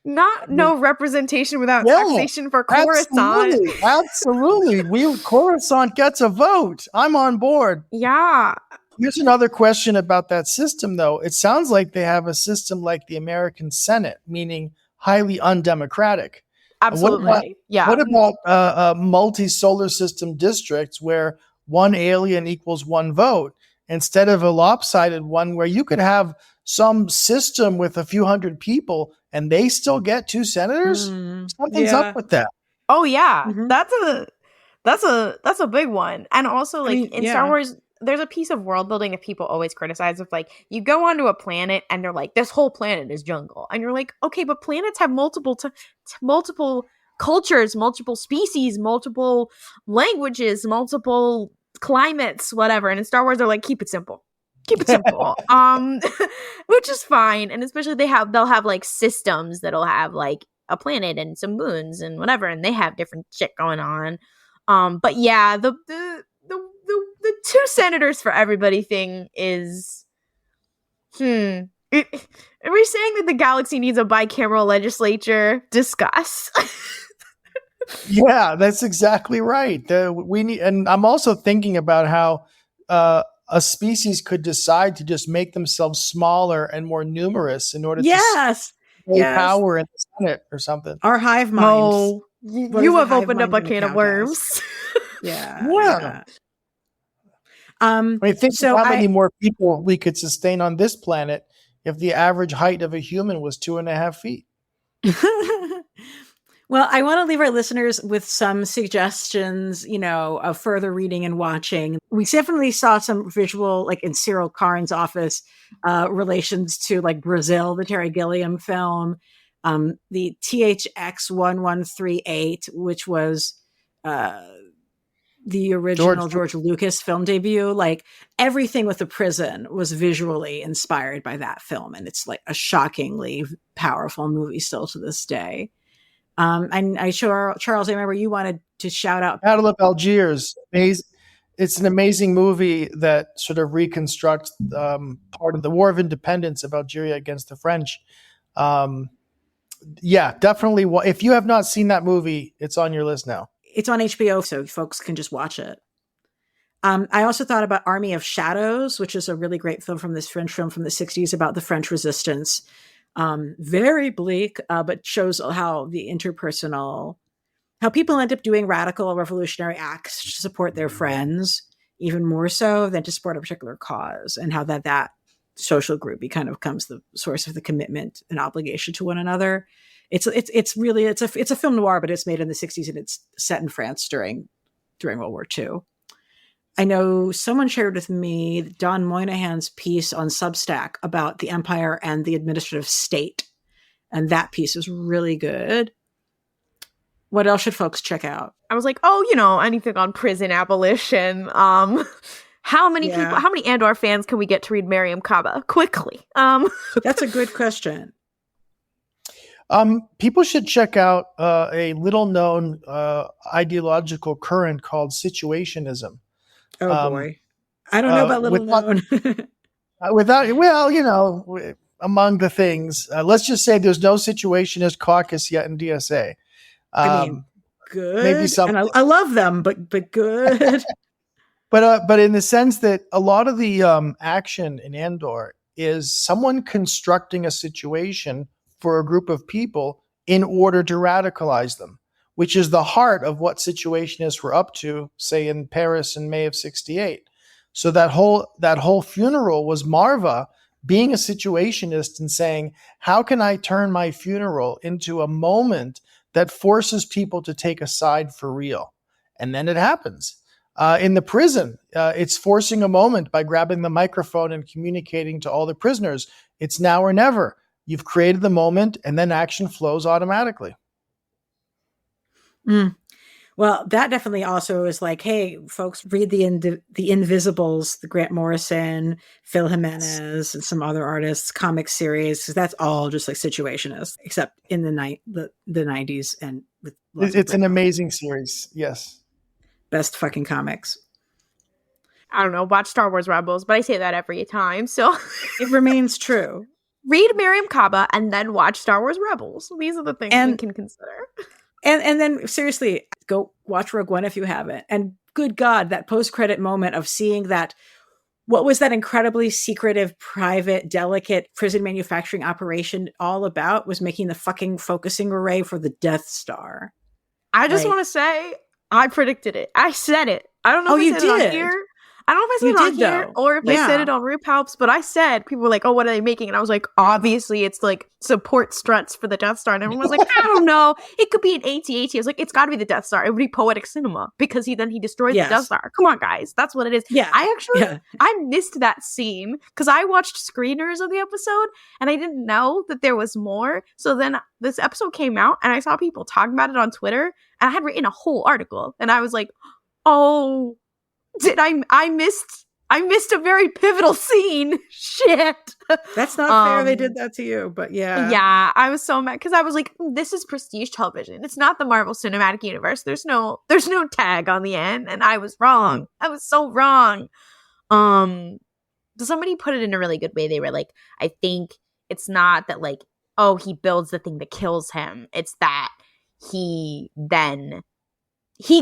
No representation without taxation for Coruscant. Absolutely. Coruscant gets a vote. I'm on board. Yeah. Here's another question about that system, though. It sounds like they have a system like the American Senate, meaning highly undemocratic. Absolutely. What about multi-solar system districts where one alien equals one vote instead of a lopsided one where you could have some system with a few hundred people and they still get 2 senators? Something's up with that. Oh yeah. Mm-hmm. That's a big one. And also like Star Wars, there's a piece of world building that people always criticize of like, you go onto a planet and they're like, this whole planet is jungle. And you're like, okay, but planets have multiple cultures, multiple species, multiple languages, multiple climates, whatever. And in Star Wars, they're like, keep it simple. Keep it simple. Which is fine. And especially they'll have like systems that'll have like a planet and some moons and whatever, and they have different shit going on. But yeah, the 2 senators for everybody thing is are we saying that the galaxy needs a bicameral legislature? Discuss. Yeah, that's exactly right. We need, and I'm also thinking about how a species could decide to just make themselves smaller and more numerous in order to power in the Senate or something. Our hive minds. Oh, you have opened up a can of worms. Yeah. I mean, think of how many more people we could sustain on this planet if the average height of a human was 2.5 feet. Well, I want to leave our listeners with some suggestions, of further reading and watching. We definitely saw some visual, like in Cyril Karn's office, relations to like Brazil, the Terry Gilliam film, the THX 1138, which was the original George Lucas film debut. Like everything with the prison was visually inspired by that film. And it's like a shockingly powerful movie still to this day. And Charles, I remember you wanted to shout out Battle of Algiers. It's an amazing movie that sort of reconstructs part of the War of Independence of Algeria against the French. Yeah, definitely. If you have not seen that movie, it's on your list now. It's on HBO, so folks can just watch it. I also thought about Army of Shadows, which is a really great film from this French film from the 60s about the French resistance. Very bleak, but shows how how people end up doing radical revolutionary acts to support their friends, even more so than to support a particular cause, and how that social group kind of becomes the source of the commitment and obligation to one another. It's a film noir, but it's made in the 60s and it's set in France during World War II. I know someone shared with me Don Moynihan's piece on Substack about the empire and the administrative state. And that piece is really good. What else should folks check out? I was like, anything on prison abolition. How many Andor fans can we get to read Mariam Kaba quickly? That's a good question. People should check out a little known ideological current called situationism. Oh boy. I don't know about little known. Among the things, let's just say there's no situationist caucus yet in DSA. good. Maybe some, and I love them, but good. but in the sense that a lot of the action in Andor is someone constructing a situation for a group of people in order to radicalize them, which is the heart of what Situationists were up to, say in Paris in May of '68. So that whole funeral was Marva being a situationist and saying, how can I turn my funeral into a moment that forces people to take a side for real? And then it happens. In the prison, it's forcing a moment by grabbing the microphone and communicating to all the prisoners. It's now or never. You've created the moment, and then action flows automatically. Well, that definitely also is like, hey, folks, read the Invisibles, the Grant Morrison, Phil Jimenez, and some other artists comic series, because that's all just like Situationist, except in the 90s and with it's an amazing series. Yes. Best fucking comics. I don't know, watch Star Wars Rebels, but I say that every time, so it remains true. Read Miriam Kaba and then watch Star Wars Rebels. These are the things we can consider. And then seriously, go watch Rogue One if you haven't. And good God, that post-credit moment of seeing that, what was that incredibly secretive, private, delicate prison manufacturing operation all about was making the fucking focusing array for the Death Star. I just want to say, I predicted it. I said it. I don't know if I said it on here. I don't know if I said it on here or if I said it on Rip Helps, but I said, people were like, oh, what are they making? And I was like, obviously it's like support struts for the Death Star. And everyone was like, I don't know. It could be an AT-AT. I was like, it's got to be the Death Star. It would be poetic cinema because he destroyed the Death Star. Come on, guys. That's what it is. Yeah. I missed that scene because I watched screeners of the episode and I didn't know that there was more. So then this episode came out and I saw people talking about it on Twitter and I had written a whole article and I was like, oh, I missed a very pivotal scene. Shit. That's not fair they did that to you, but yeah. Yeah, I was so mad because I was like, this is prestige television. It's not the Marvel Cinematic Universe. There's no tag on the end, and I was wrong. I was so wrong. Somebody put it in a really good way. They were like, I think it's not that like, oh, he builds the thing that kills him. It's that he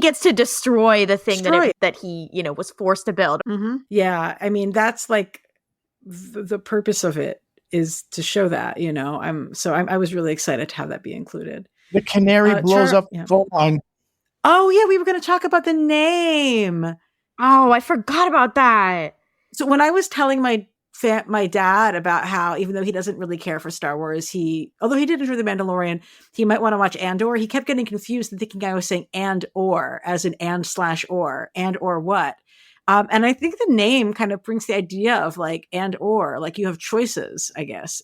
gets to destroy the thing that he, was forced to build. Mm-hmm. Yeah. I mean, that's like the purpose of it is to show that, I was really excited to have that be included. The canary blows up the phone line. Oh yeah. We were going to talk about the name. Oh, I forgot about that. So when I was telling my dad about how, even though he doesn't really care for Star Wars, although he did enjoy The Mandalorian, he might want to watch Andor. He kept getting confused and thinking I was saying and/or, as in and/or, and/or what. And I think the name kind of brings the idea of like and/or, like you have choices, I guess,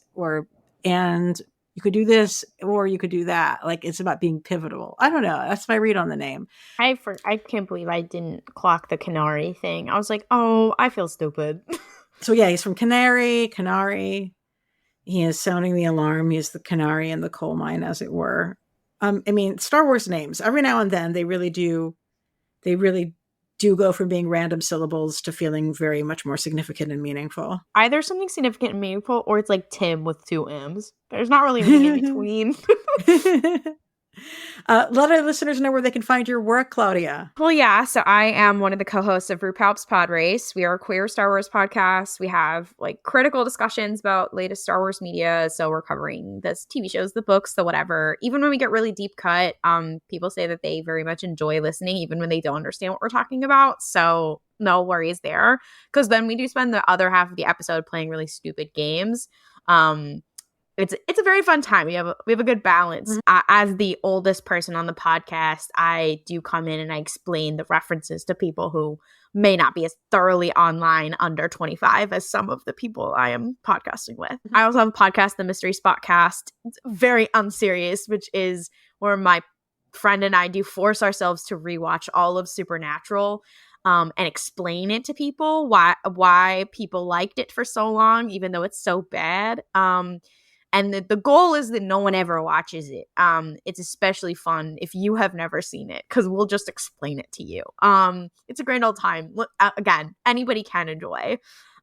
and you could do this or you could do that. Like it's about being pivotal. I don't know. That's my read on the name. I can't believe I didn't clock the Canary thing. I was like, oh, I feel stupid. So yeah, he's from Canary. He is sounding the alarm. He's the canary in the coal mine, as it were. I mean, Star Wars names, every now and then they really do go from being random syllables to feeling very much more significant and meaningful. Either something significant and meaningful, or it's like Tim with 2 M's. There's not really anything in between. Let our listeners know where they can find your work, Klaudia. Well, yeah. So I am one of the co-hosts of RuPaul's Pod Race. We are a queer Star Wars podcast. We have like critical discussions about latest Star Wars media. So we're covering the TV shows, the books, the whatever. Even when we get really deep cut, people say that they very much enjoy listening, even when they don't understand what we're talking about. So no worries there, because then we do spend the other half of the episode playing really stupid games. It's a very fun time. We have a good balance. Mm-hmm. As the oldest person on the podcast, I do come in and I explain the references to people who may not be as thoroughly online under 25 as some of the people I am podcasting with. Mm-hmm. I also have a podcast, the Mystery Spotcast. It's very unserious, which is where my friend and I do force ourselves to rewatch all of Supernatural and explain it to people, why people liked it for so long, even though it's so bad. And the goal is that no one ever watches it. It's especially fun if you have never seen it, because we'll just explain it to you. It's a grand old time. Again, anybody can enjoy.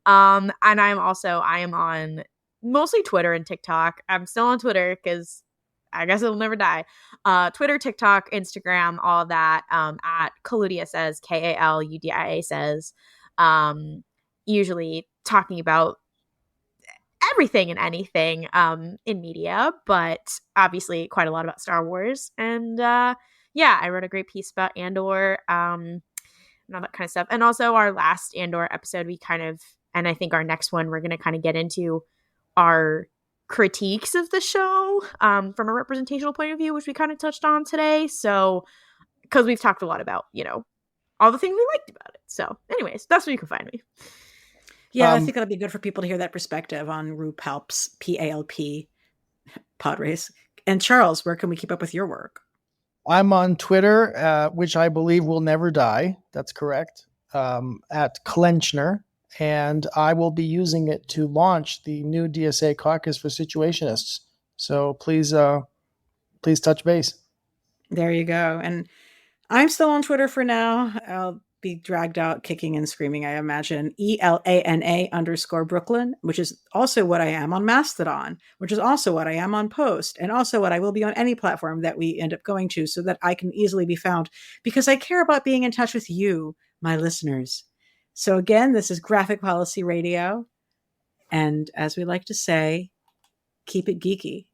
And I am on mostly Twitter and TikTok. I'm still on Twitter because I guess it'll never die. Twitter, TikTok, Instagram, all of that, at Klaudia Says, Kaludia Says, usually talking about everything and anything in media, but obviously quite a lot about Star Wars. And yeah, I wrote a great piece about Andor, and all that kind of stuff. And also our last Andor episode, and I think our next one, we're going to kind of get into our critiques of the show from a representational point of view, which we kind of touched on today. So, because we've talked a lot about, all the things we liked about it. So anyways, that's where you can find me. Yeah, I think it'll be good for people to hear that perspective on Rue Palp's PALP pod race. And Charles, where can we keep up with your work? I'm on Twitter, which I believe will never die. That's correct. At Lenchner. And I will be using it to launch the new DSA caucus for situationists. So please touch base. There you go. And I'm still on Twitter for now. I'll be dragged out kicking and screaming, I imagine. ELANA_Brooklyn, which is also what I am on Mastodon, which is also what I am on Post, and also what I will be on any platform that we end up going to, so that I can easily be found, because I care about being in touch with you, my listeners. So again, this is Graphic Policy Radio. And as we like to say, keep it geeky.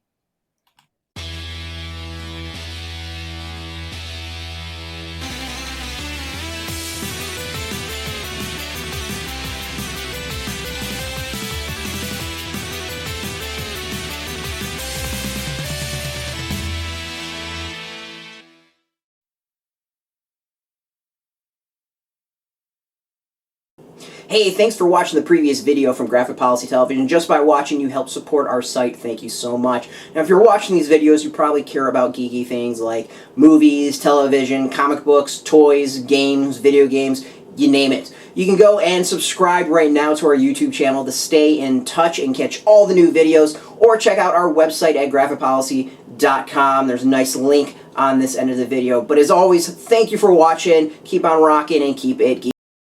Hey, thanks for watching the previous video from Graphic Policy Television. Just by watching, you help support our site. Thank you so much. Now, if you're watching these videos, you probably care about geeky things like movies, television, comic books, toys, games, video games, you name it. You can go and subscribe right now to our YouTube channel to stay in touch and catch all the new videos, or check out our website at graphicpolicy.com. There's a nice link on this end of the video. But as always, thank you for watching. Keep on rocking and keep it geeky.